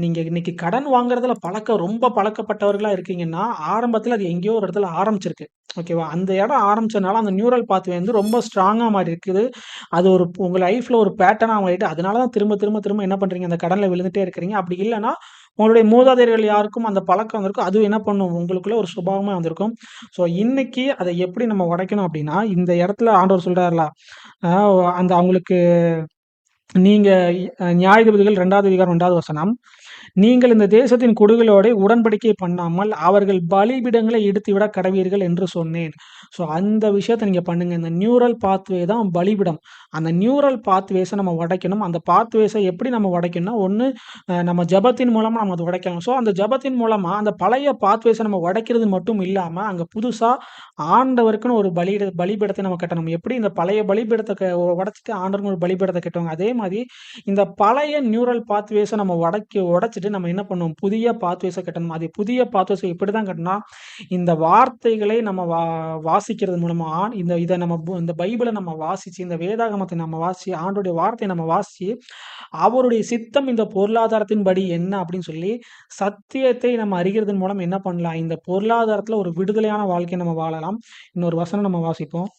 நீங்க இன்னைக்கு கடன் வாங்குறதுல ரொம்ப பழக்கப்பட்டவர்களா இருக்கீங்கன்னா, ஆரம்பத்துல அது எங்கேயோ ஒரு இடத்துல ஆரம்பிச்சிருக்கு. ஓகேவா? அந்த இடம் ஆரம்பிச்சனால அந்த நியூரல் பாத்வே வந்து ரொம்ப ஸ்ட்ராங்கா மாறி இருக்குது. அது உங்க லைஃப்ல ஒரு பேட்டர்னா மாறிட்டு, அதனால தான் திரும்ப, திரும்ப, திரும்ப என்ன பண்றீங்க, அந்த கடன்ல விழுந்துட்டே இருக்கிறீங்க. அப்படி இல்லன்னா, உங்களுடைய மூதாதையர்கள் யாருக்கும் அந்த பழக்கம் வந்திருக்கும். அதுவும் என்ன பண்ணும், உங்களுக்குள்ள ஒரு சுபாவமா வந்திருக்கும். ஸோ இன்னைக்கு அத எப்படி நம்ம உடைக்கணும் அப்படின்னா, இந்த இடத்துல ஆண்டவர் சொல்றார்ல, அ அந்த அவங்களுக்கு நீங்க நியாயாதிபதிகள் 2வது அதிகாரம் 2வது வசனம். நீங்கள் இந்த தேசத்தின் குடிகளோடே உடன்படிக்கை பண்ணாமல் அவர்கள் பலிபீடங்களை இடித்துவிட கடவீர்கள் என்று சொன்னேன். ஸோ அந்த விஷயத்த நீங்க பண்ணுங்க. இந்த நியூரல் பாத்வே தான் பலிபீடம். அந்த நியூரல் பாத்வேஸ நம்ம உடைக்கணும். அந்த பாத்வேஸ எப்படி நம்ம உடைக்கணும்னா, ஒண்ணு நம்ம ஜெபத்தின் மூலமா நம்ம அத உடைக்கலாம். ஸோ அந்த ஜெபத்தின் மூலமா அந்த பழைய பாத்வேஸ நம்ம உடைக்கிறது மட்டும் இல்லாம, அங்க புதுசா ஆண்டவருக்குன்னு ஒரு பலிபீடத்தை நம்ம கட்டணும். எப்படி இந்த பழைய பலிபீடத்த உடைச்சுட்டு ஆண்டவருக்குன்னு ஒரு பலிபீடத்த கட்டுவாங்க. அதே மாரி இந்த பழைய நியூரல் பாத்வேஸ நம்ம உடைச்சிட்டு நம்ம என்ன பண்ணுவோம், புதிய பாத்வேஸ கட்டணும். அது புதிய பாத்வேஸ எப்படிதான் கட்டணும்னா, இந்த வார்த்தைகளை நம்ம வாசிக்கிறது மூலமா இத நம்ம இந்த பைபிள நம்ம வாசிச்சு, இந்த வேதாகமத்தை நம்ம வாசிச்சு, ஆண்டவருடைய வார்த்தைய நம்ம வாசிச்சு, அவருடைய சித்தம் இந்த பொருளாதாரத்தின்படி என்ன அப்படின்னு சொல்லி, சத்தியத்தை நம்ம அறிகிறதன் மூலம் என்ன பண்ணலாம், இந்த பொருளாதாரத்துல ஒரு விடுதலையான வாழ்க்கைய நம்ம வாழலாம். இன்னொரு வசனம் நம்ம வாசிப்போம்.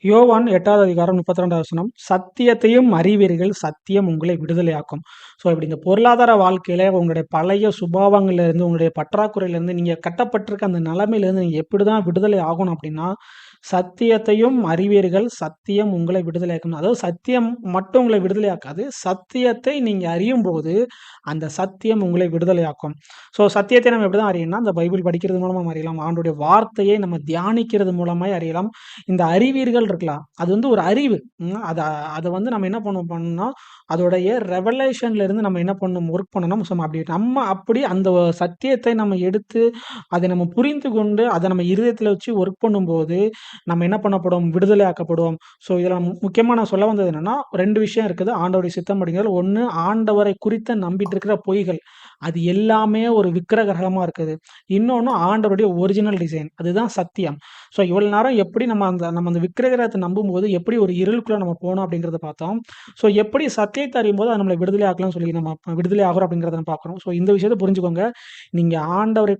யோவான் 8வது அதிகாரம் 32வது வசனம். சத்தியத்தையும் அறிவீர்கள், சத்தியம் உங்களை விடுதலையாக்கும். ஸோ இப்படி இந்த பொருளாதார வாழ்க்கையில உங்களுடைய பழைய சுபாவங்கள்ல இருந்து, உங்களுடைய பற்றாக்குறையில இருந்து, நீங்க கட்டப்பட்டிருக்க அந்த நிலைமையில இருந்து நீங்க எப்படிதான் விடுதலை ஆகணும் அப்படின்னா, சத்தியத்தையும் அறிவீர்கள், சத்தியம் உங்களை விடுதலையாக்கும். அதாவது சத்தியம் மட்டும் உங்களை விடுதலையாக்காது. சத்தியத்தை நீங்க அறியும்போது, அந்த சத்தியம் உங்களை விடுதலையாக்கும். ஸோ சத்தியத்தை நம்ம எப்படிதான் அறியணும்னா, அந்த பைபிள் படிக்கிறது மூலமா நம்ம அறியலாம். ஆண்டவருடைய வார்த்தையை நம்ம தியானிக்கிறது மூலமாய் அறியலாம். இந்த அறிவீர்கள் இருக்கலாம். அது வந்து ஒரு அறிவு. அத அத வந்து நம்ம என்ன பண்ணணும்னா, அதோடைய ரெவலேஷன்ல இருந்து நம்ம என்ன பண்ணணும் ஒர்க் பண்ணணும். ஸோ அப்படி அந்த சத்தியத்தை நம்ம எடுத்து, அதை நம்ம புரிந்து கொண்டு, அதை நம்ம இருதயத்தில வச்சு ஒர்க் பண்ணும்போது, நம்ம என்ன பண்ணப்படும்? விடுதலை ஆக்கப்படுவோம். ஸோ இதில முக்கியமா நான் சொல்ல வந்தது என்னன்னா, 2 விஷயம் இருக்குது. ஆண்டவருடைய சித்தம் அப்படிங்கிறது. 1 ஆண்டவரை குறித்த நம்பிட்டு இருக்கிற பொய்கள். அது எல்லாமே ஒரு விக்கிரகமா இருக்குது. இன்னொன்னு ஆண்டவருடைய ஒரிஜினல் டிசைன். அதுதான் சத்தியம். ஸோ இவ்வளவு நேரம் எப்படி நம்ம அந்த விக்கிரகத்தை நம்பும்போது எப்படி ஒரு இருளுக்குள்ள நம்ம போனோம் அப்படிங்கிறத பார்த்தோம். ஸோ எப்படி சத்தியத்தை அறியும்போது அது நம்மளை விடுதலை ஆக்கலாம்னு சொல்லி நம்ம விடுதலை ஆகிறோம் அப்படிங்கிறத நம்ம பார்க்குறோம். ஸோ இந்த விஷயத்தை புரிஞ்சுக்கோங்க. நீங்க ஆண்டவரை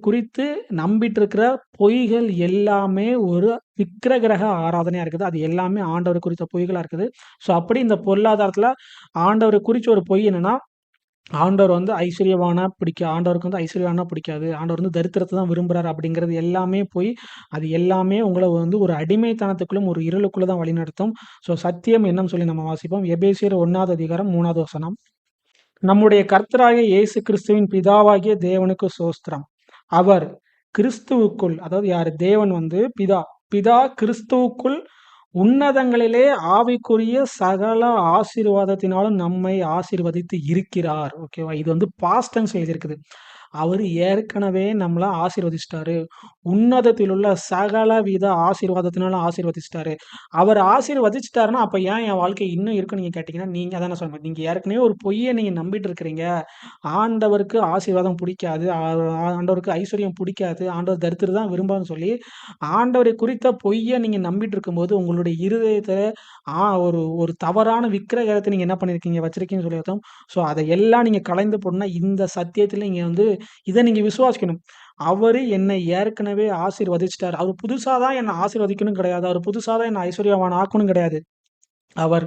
குறித்து நம்பிட்டு இருக்கிற பொய்கள் எல்லாமே ஒரு விக்கிரக ஆராதனையா இருக்குது. அது எல்லாமே ஆண்டவரை குறித்த பொய்களா இருக்குது. ஸோ அப்படி இந்த பொருளாதாரத்துல ஆண்டவரை குறிச்ச ஒரு பொய் என்னன்னா, ஆண்டவர் வந்து ஆண்டவருக்கு வந்து ஐஸ்வர்யவானா பிடிக்காது. ஆண்டவர் வந்து தரித்திரத்தை தான் விரும்புறாரு அப்படிங்கிறது எல்லாமே போய், அது எல்லாமே உங்கள வந்து ஒரு அடிமைத்தனத்துக்குள்ளும், ஒரு இருளுக்குள்ள தான் வழிநடத்தும். ஸோ சத்தியம் என்னன்னு சொல்லி நம்ம வாசிப்போம். எபேசியர் 1வது அதிகாரம் 3வது வசனம். நம்முடைய கர்த்தராகிய இயேசு கிறிஸ்துவின் பிதாவாகிய தேவனுக்கு ஸ்தோத்திரம். அவர் கிறிஸ்துவுக்குள், அதாவது யாரு? தேவன் வந்து பிதா கிறிஸ்துவுக்குள் உன்னதங்களிலே ஆவிக்குரிய சகல ஆசீர்வாதத்தினாலும் நம்மை ஆசீர்வதித்து இருக்கிறார். ஓகேவா? இது வந்து பாஸ்ட் டென்ஸ் எழுதியிருக்குது. அவரு ஏற்கனவே நம்மள ஆசீர்வதிச்சிட்டாரு. உன்னதத்தில் உள்ள சகலவித ஆசீர்வாதத்தினாலும் ஆசீர்வதிச்சிட்டாரு. அவர் ஆசீர்வதிச்சிட்டாருன்னா, அப்ப ஏன் என் வாழ்க்கை இன்னும் இருக்குன்னு நீங்க கேட்டீங்கன்னா, நீங்க அதான் நான் சொன்னேன். நீங்க ஏற்கனவே ஒரு பொய்ய நீங்க நம்பிட்டு இருக்கிறீங்க. ஆண்டவருக்கு ஆசீர்வாதம் புடிக்காது. ஆண்டவருக்கு ஐஸ்வர்யம் புடிக்காது. ஆண்டவர் தரித்திரத்த தான் விரும்பார்ன்னு சொல்லி, ஆண்டவரை குறித்த பொய்ய நீங்க நம்பிட்டு இருக்கும்போது, உங்களுடைய இருதயத்துல ஒரு ஒரு தவறான விக்கிரகத்தை நீங்க என்ன பண்ணியிருக்கீங்க? வச்சிருக்கீங்கன்னு சொல்லி அர்த்தம். ஸோ அத எல்லாம் நீங்க களைந்து போடணும்னா, இந்த சத்தியத்துல நீங்க வந்து இத நீங்க விசுவாசிக்கணும். அவரு என்னை ஏற்கனவே ஆசீர்வதிச்சுட்டாரு. அவரு புதுசா தான் என்ன ஆசீர்வதிக்கணும் கிடையாது. அவரு புதுசா தான் என்ன ஐஸ்வர்யவான் ஆக்கணும் கிடையாது. அவர்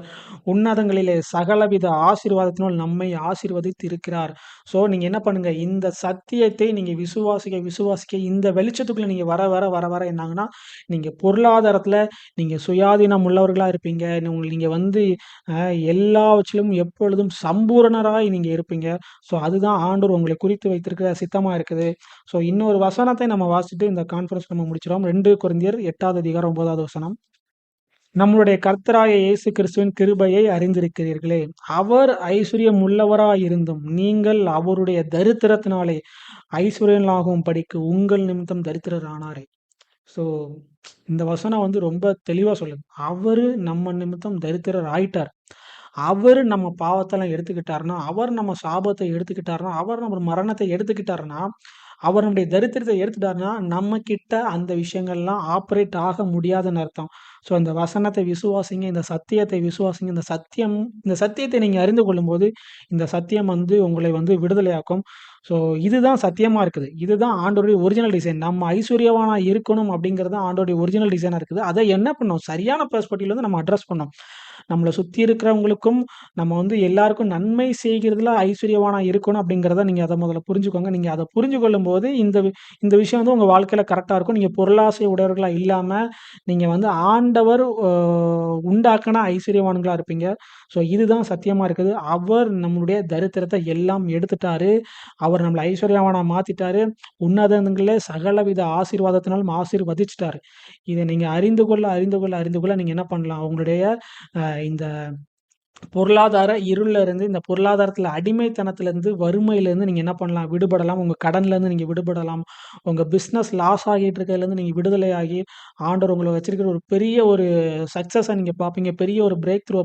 உன்னதங்களிலே சகலவித ஆசீர்வாதத்தினால் நம்மை ஆசீர்வதித்து இருக்கிறார். ஸோ நீங்க என்ன பண்ணுங்க, இந்த சத்தியத்தை நீங்க விசுவாசிக்க இந்த வெளிச்சத்துக்குள்ள நீங்க வர என்னாகுன்னா, நீங்க பொருளாதாரத்துல நீங்க சுயாதீனம் உள்ளவர்களா இருப்பீங்க. நீங்க வந்து எல்லாவற்றிலும் எப்பொழுதும் சம்பூரணராய் நீங்க இருப்பீங்க. ஸோ அதுதான் ஆண்டவர் உங்களை குறித்து வைத்திருக்கிற சித்தமா இருக்குது. ஸோ இன்னொரு வசனத்தை நம்ம வாசிச்சுட்டு இந்த கான்ஃபரன்ஸ் நம்ம முடிச்சிரோம். 2 கொரிந்தியர் 8வது அதிகாரம் 9வது வசனம். நம்முடைய கர்த்தராகிய இயேசு கிறிஸ்துவின் கிருபையை அறிந்திருக்கிறீர்களே. அவர் ஐஸ்வர்யம் உள்ளவராயிருந்தும் நீங்கள் அவருடைய தரித்திரத்தினாலே ஐஸ்வர்யங்களாகும் படிக்கு உங்கள் நிமித்தம் தரித்திரர் ஆனாரே. ஸோ இந்த வசனம் வந்து ரொம்ப தெளிவா சொல்லுது. அவரு நம்ம நிமித்தம் தரித்திரர் ஆயிட்டார். அவரு நம்ம பாவத்தெல்லாம் எடுத்துக்கிட்டாருன்னா, அவர் நம்ம சாபத்தை எடுத்துக்கிட்டாருன்னா, அவர் நம்ம மரணத்தை எடுத்துக்கிட்டாருன்னா, அவர் நம்முடைய தரித்திரத்தை எடுத்துட்டாருன்னா, நம்ம கிட்ட அந்த விஷயங்கள்லாம் ஆப்பரேட் ஆக முடியாதுன்னு அர்த்தம். ஸோ இந்த வசனத்தை விசுவாசிங்க, இந்த சத்தியத்தை விசுவாசிங்க. இந்த சத்தியத்தை நீங்க அறிந்து கொள்ளும்போது, இந்த சத்தியம் வந்து உங்களை வந்து விடுதலையாக்கும். ஸோ இதுதான் சத்தியமா இருக்குது. இதுதான் ஆண்டவருடைய ஒரிஜினல் டிசைன். நம்ம ஐஸ்வர்யவானா இருக்கணும் அப்படிங்கிறது தான் ஆண்டவருடைய ஒரிஜினல் டிசைனா இருக்குது. அதை என்ன பண்ணோம்? சரியான பெர்ஸ்பெக்டிவ்ல வந்து நம்ம அட்ரஸ் பண்ணோம். நம்மள சுத்தி இருக்கிறவங்களுக்கும், நம்ம வந்து எல்லாருக்கும் நன்மை செய்கிறதுல ஐஸ்வர்யவானா இருக்கணும் அப்படிங்கிறத நீங்க அத முதல்ல புரிஞ்சுக்கோங்க. நீங்க அத புரிஞ்சு கொள்ளும்போது, இந்த விஷயம் வந்து உங்க வாழ்க்கையில கரெக்ட்டா இருக்கும். நீங்க பொருளாசை உடையவர்களா இல்லாம, நீங்க வந்து ஆண்டவர் உண்டாக்குன ஐஸ்வர்யவான்களா இருப்பீங்க. ஸோ இதுதான் சத்தியமா இருக்குது. அவர் நம்மளுடைய தரித்திரத்த எல்லாம் எடுத்துட்டாரு. அவர் நம்மள ஐஸ்வர்யவானா மாத்திட்டாரு. உன்னதங்களிலே சகலவித ஆசீர்வாதத்தினாலும் ஆசீர்வதிச்சுட்டாரு. இத நீங்க அறிந்து கொள்ள நீங்க என்ன பண்ணலாம்? உங்களுடைய இந்த பொருளாதார இருள்ல இருந்து, இந்த பொருளாதாரத்துல அடிமைத்தனத்திலிருந்து, வறுமையிலிருந்து நீங்க என்ன பண்ணலாம்? விடுபடலாம். உங்க கடன்லேருந்து நீங்க விடுபடலாம். உங்க பிசினஸ் லாஸ் ஆகிட்டு இருக்கிறதுலேருந்து நீங்க விடுதலையாகி, ஆண்டவர் உங்கள வச்சிருக்கிற ஒரு பெரிய ஒரு சக்சஸ நீங்க பார்ப்பீங்க. பெரிய ஒரு பிரேக் த்ரூவ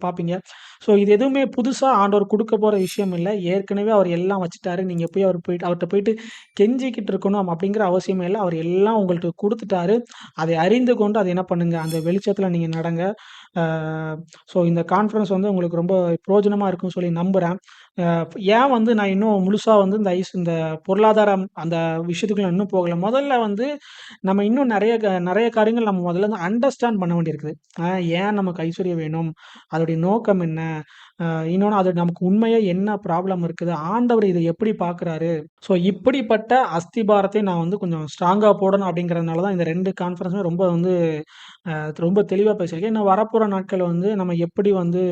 பார்ப்பீங்க. ஸோ இது எதுவுமே புதுசா ஆண்டவர் குடுக்க போற விஷயம் இல்ல. ஏற்கனவே அவர் எல்லாம் வச்சுட்டாரு. நீங்க போய் அவர்ட்ட போயிட்டு கெஞ்சிக்கிட்டு இருக்கணும் அப்படிங்கிற அவசியமே இல்ல. அவர் எல்லாம் உங்கள்ட்ட குடுத்துட்டாரு. அதை அறிந்து கொண்டு அதை என்ன பண்ணுங்க? அந்த வெளிச்சத்துல நீங்க நடங்க. ஸோ இந்த கான்ஃபரன்ஸ் வந்து உங்களுக்கு ரொம்ப பிரயோஜனமா இருக்கும்னு சொல்லி நம்புறேன். ஏன் வந்து நான் இன்னும் முழுசா வந்து இந்த பொருளாதாரம் அந்த விஷயத்துக்குள்ள இன்னும் போகல. முதல்ல வந்து நம்ம இன்னும் நெறைய காரியங்கள் நம்ம முதல்ல வந்து அண்டர்ஸ்டாண்ட் பண்ண வேண்டியிருக்குது. அ ஏன் நமக்கு ஐஸ்வர்யம் வேணும்? அதோடைய நோக்கம் என்ன? இன்னொன்னு அது நமக்கு உண்மையா என்ன ப்ராப்ளம் இருக்குது? ஆண்டவர் இத எப்படி பார்க்குறாரு? ஸோ இப்படிப்பட்ட அஸ்திபாரத்தை நான் வந்து கொஞ்சம் ஸ்ட்ராங்கா போடணும் அப்படிங்கிறதுனால தான் இந்த 2 கான்ஃபரன்ஸுமே ரொம்ப வந்து அ ரொம்ப தெளிவா பேசியிருக்கேன். இன்னும் வரப்போற நாட்கள்ல வந்து நம்ம எப்படி வந்து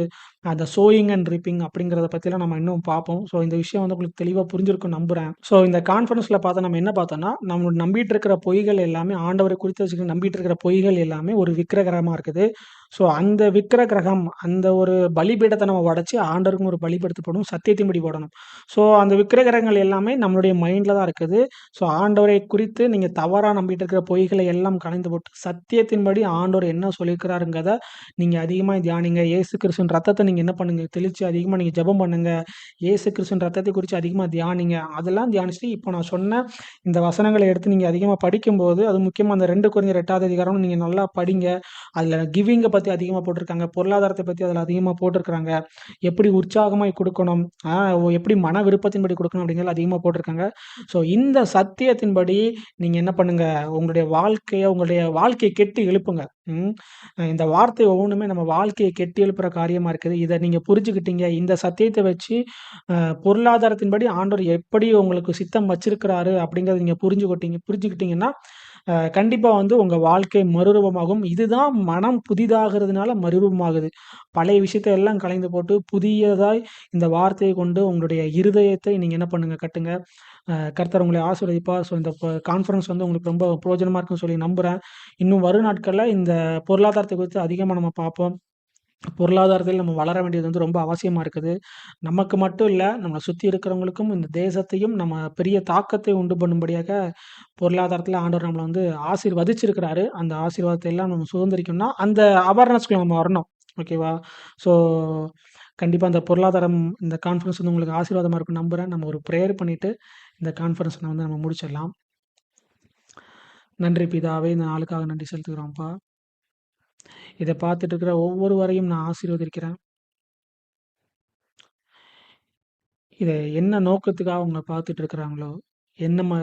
அந்த சோயிங் அண்ட் ரீப்பிங் அப்படிங்கிறத பத்திலாம் நம்ம இன்னும் பார்ப்போம். ஸோ இந்த விஷயம் வந்து உங்களுக்கு தெளிவா புரிஞ்சிருக்கும்னு நம்புறேன். ஸோ இந்த கான்ஃபரன்ஸ்ல பார்த்தா நம்ம என்ன பார்த்தோம்னா, நம்ம நம்பிட்டு இருக்கிற பொய்கள் எல்லாமே ஆண்டவரை குறித்து வச்சுக்க நம்பிட்டு இருக்கிற பொய்கள் எல்லாமே ஒரு விக்கிரகமா இருக்குது. ஸோ அந்த விக்கிரகம் அந்த ஒரு பலிபீடத்த நம்ம உடைச்சு ஆண்டவருக்கும் ஒரு பலிபீடத்த சத்தியத்தின்படி போடணும். ஸோ அந்த விக்கிரகங்கள் எல்லாமே நம்மளுடைய மைண்ட்ல தான் இருக்குது. ஸோ ஆண்டவரை குறித்து நீங்க தவறா நம்பிட்டு இருக்கிற பொய்களை எல்லாம் களைந்து போட்டு, சத்தியத்தின்படி ஆண்டவர் என்ன சொல்லியிருக்கிறாருங்கிறத நீங்க அதிகமா தியானிங்க. இயேசு கிறிஸ்துவின் ரத்தத்த நீங்க என்ன பண்ணுங்க, தெளிச்சு அதிகமா நீங்க ஜெபம் பண்ணுங்க. இயேசு கிறிஸ்துவின் ரத்தத்தை குறித்து அதிகமா தியானிங்க. அதெல்லாம் தியானிச்சுட்டு, இப்போ நான் சொன்ன இந்த வசனங்கள எடுத்து நீங்க அதிகமா படிக்கும்போது, அது முக்கியமா அந்த 2 கொரிந்தியர் 8வது அதிகாரம் நீங்க நல்லா படிங்க. அதுல கிவிங்க பத்தி அதிகமா போட்டிருக்காங்க. பொருளாதாரத்த பத்தி அதுல அதிகமா போட்டிருக்கிறாங்க. எப்படி உற்சாகமாய் குடுக்கணும், எப்படி மன விருப்பத்தின்படி குடுக்கணும் அப்படிங்கிறதுல அதிகமா போட்டிருக்காங்க. ஸோ இந்த சத்தியத்தின்படி நீங்க என்ன பண்ணுங்க, உங்களுடைய வாழ்க்கைய கெட்டி எழுப்புங்க. ம். இந்த வார்த்தை ஒவ்வொன்னுமே நம்ம வாழ்க்கைய கெட்டி எழுப்புற காரியமா இருக்குது. இத நீங்க புரிஞ்சுக்கிட்டீங்க. இந்த சத்தியத்த வச்சு அ பொருளாதாரத்தின்படி ஆண்டவர் எப்படி உங்களுக்கு சித்தம் வச்சிருக்கிறாரு அப்படிங்கிறத நீங்க புரிஞ்சுக்கிட்டீங்கன்னா, கண்டிப்பா வந்து உங்க வாழ்க்கை மறுரூபமாகும். இதுதான் மனம் புதிதாகிறதுனால மறுரூபமாகுது. பழைய விஷயத்த எல்லாம் களைந்து போட்டு, புதியதாய் இந்த வார்த்தையை கொண்டு உங்களுடைய இருதயத்தை நீங்க என்ன பண்ணுங்க கட்டுங்க. கர்த்தர் உங்களை ஆசீர்வதிப்பார். ஸோ இந்த கான்ஃபரன்ஸ் வந்து உங்களுக்கு ரொம்ப பிரயோஜனமா இருக்குன்னு சொல்லி நம்புறேன். இன்னும் வரும் நாட்கள்ல இந்த பொருளாதாரத்த குறித்து அதிகமா நம்ம பார்ப்போம். பொருளாதாரத்தில் நம்ம வளர வேண்டியது வந்து ரொம்ப அவசியமா இருக்குது. நமக்கு மட்டும் இல்ல, நம்மள சுத்தி இருக்கிறவங்களுக்கும் இந்த தேசத்தையும் நம்ம பெரிய தாக்கத்தை உண்டு பண்ணும்படியாக பொருளாதாரத்தில ஆண்டவர் நம்மள வந்து ஆசீர்வதிச்சிருக்கிறாரு. அந்த ஆசீர்வாதத்தை எல்லாம் நம்ம சுதந்திரிக்கணும்னா, அந்த அவேர்னஸ்க்குள்ள நம்ம வரணும். ஓகேவா? ஸோ கண்டிப்பா அந்த பொருளாதாரம் இந்த கான்ஃபரன்ஸ் வந்து உங்களுக்கு ஆசீர்வாதமா இருக்கும்னு நம்புறேன். நம்ம ஒரு பிரேயர் பண்ணிட்டு இந்த கான்ஃபரன்ஸ வந்து நம்ம முடிச்சிடலாம். நன்றி பிதாவே! இந்த நாளுக்காக நன்றி செலுத்துகிறோம்ப்பா. இத பார்த்துட்டு இருக்கிற ஒவ்வொருவரையும் நான் ஆசீர்வதிக்கிறேன். இத என்ன நோக்கத்துக்காக அவங்க பார்த்துட்டு இருக்கிறாங்களோ,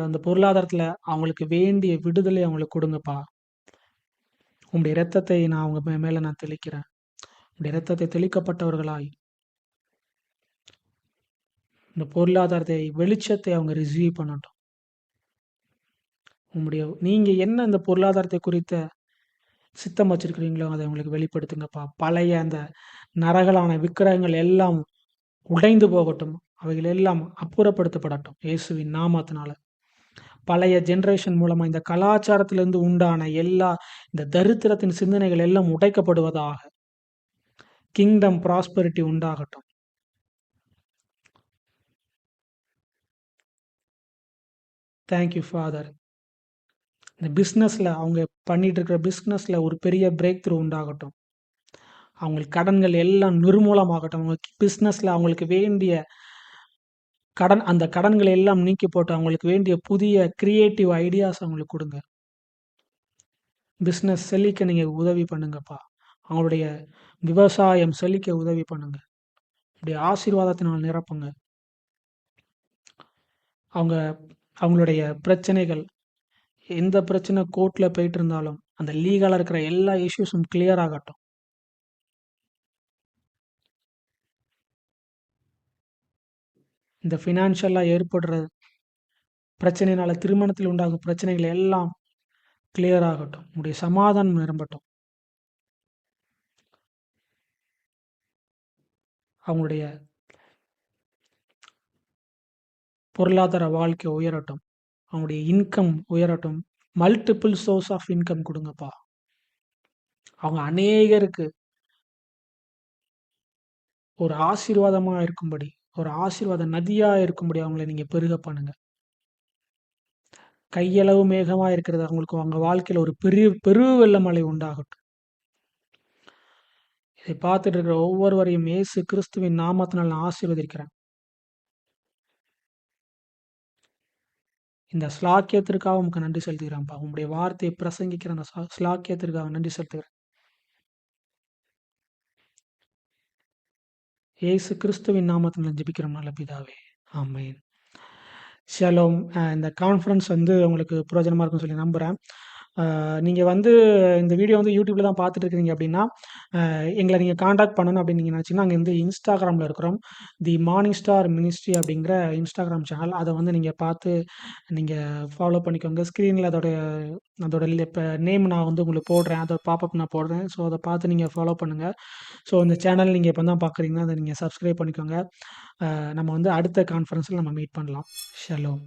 அந்த பொருளாதாரத்தில அவங்களுக்கு வேண்டிய விடுதலை அவங்களுக்கு குடுங்கப்பா. உம்முடைய இரத்தத்தை நான் அவங்க மேல நான் தெளிக்கிறேன். உம்முடைய இரத்தத்தை தெளிக்கப்பட்டவர்களாய், இந்த பொருளாதாரத்தை வெளிச்சத்தை அவங்க ரிசீவ் பண்ணட்டும். நீங்க என்ன இந்த பொருளாதாரத்தை குறித்த சித்தம் வச்சிருக்கிறீங்களோ, அத அவங்களுக்கு வெளிப்படுத்துங்கப்பா. பழைய அந்த நரகலான விக்கிரகங்கள் எல்லாம் உடைந்து போகட்டும். அவைகள் எல்லாம் அப்புறப்படுத்தப்படட்டும். இயேசுவின் நாமத்தினால. பழைய ஜெனரேஷன் மூலமா இந்த கலாச்சாரத்திலிருந்து உண்டான இந்த தரித்திரத்தின் சிந்தனைகள் எல்லாம் உடைக்கப்படுவதாக. கிங்டம் ப்ராஸ்பெரிட்டி உண்டாகட்டும். Thank you father. இந்த பிசினஸ்ல அவங்க பண்ணிட்டு இருக்கிற பிசினஸ்ல ஒரு பெரிய பிரேக் த்ரூ உண்டாகட்டும். அவங்களுக்கு கடன்கள் எல்லாம் நிர்மூலமாகட்டும். அவங்க பிசினஸ்ல அவங்களுக்கு வேண்டிய அந்த கடன்களை எல்லாம் நீக்கி போட்டு அவங்களுக்கு வேண்டிய புதிய கிரியேட்டிவ் ஐடியாஸ் அவங்களுக்கு குடுங்க. பிசினஸ் செழிக்க நீங்க உதவி பண்ணுங்கப்பா. அவங்களுடைய விவசாயம் செழிக்க உதவி பண்ணுங்க. உடைய ஆசீர்வாதத்தினால் நிரப்புங்க. அவங்க அவங்களுடைய பிரச்சனைகள் எந்த பிரச்சனை கோர்ட்ல போயிட்டு இருந்தாலும், அந்த லீகலா இருக்கிற எல்லா இஷ்யூஸும் கிளியர் ஆகட்டும். இந்த ஃபினான்ஷியலா ஏற்படுற பிரச்சனையினால திருமணத்தில் உண்டாகும் பிரச்சனைகள் எல்லாம் கிளியர் ஆகட்டும். உங்களுடைய சமாதானம் நிரம்பட்டும். அவங்களுடைய பொருளாதார வாழ்க்கை உயரட்டும். அவங்களுடைய இன்கம் உயரட்டும். மல்டிபிள் சோர்ஸ் ஆஃப் இன்கம் குடுங்கப்பா. அவங்க அநேகருக்கு ஒரு ஆசீர்வாதமா இருக்கும்படி, ஒரு ஆசீர்வாத நதியா இருக்கும்படி அவங்கள நீங்க பெருக பண்ணுங்க. கையளவு மேகமா இருக்கிறது அவங்களுக்கு அவங்க வாழ்க்கையில ஒரு பெருவெள்ள மழை உண்டாகட்டும். இதை பார்த்துட்டு இருக்கிற ஒவ்வொருவரையும் இயேசு கிறிஸ்துவின் நாமத்தினால் நான் ஆசீர்வதிக்கிறேன். இந்த ஸ்லாக்கியத்திற்காக உமக்கு நன்றி செலுத்துகிறேன்ப்பா. உம்முடைய வார்த்தையை பிரசங்கிக்கிற அந்த ஸ்லாக்கியத்திற்காக நன்றி செலுத்துகிறேன். இயேசு கிறிஸ்துவின் நாமத்தில் ஜெபிக்கிறோம் நல்ல பிதாவே. ஆமென். ஷலோம். இந்த கான்ஃபரன்ஸ் வந்து உங்களுக்கு பிரயோஜனமா இருக்கும்னு சொல்லி நம்புறேன். நீங்க வந்து இந்த வீடியோ வந்து YouTubeல தான் பார்த்துட்டு இருக்கிறீங்க அப்படின்னா, எங்கள நீங்க கான்டாக்ட் பண்ணணும் அப்படின்னு நீங்க நினச்சீங்கன்னா, நாங்க வந்து இன்ஸ்டாகிராம்ல இருக்கிறோம். தி மார்னிங் ஸ்டார் மினிஸ்ட்ரி அப்படிங்கிற இன்ஸ்டாகிராம் சேனல். அத வந்து நீங்க பார்த்து நீங்க ஃபாலோ பண்ணிக்கோங்க. ஸ்க்ரீன்ல அதோட இப்ப நேம் நான் வந்து உங்களுக்கு போடுறேன். அதோட பாப்பப் நான் போடுறேன். ஸோ அத பார்த்து நீங்க ஃபாலோ பண்ணுங்க. ஸோ இந்த சேனல் நீங்க இப்ப தான் பார்க்குறீங்கன்னா, அத நீங்க சப்ஸ்கிரைப் பண்ணிக்கோங்க. நம்ம வந்து அடுத்த கான்ஃபரன்ஸ்ல நம்ம மீட் பண்ணலாம். ஷலோம்.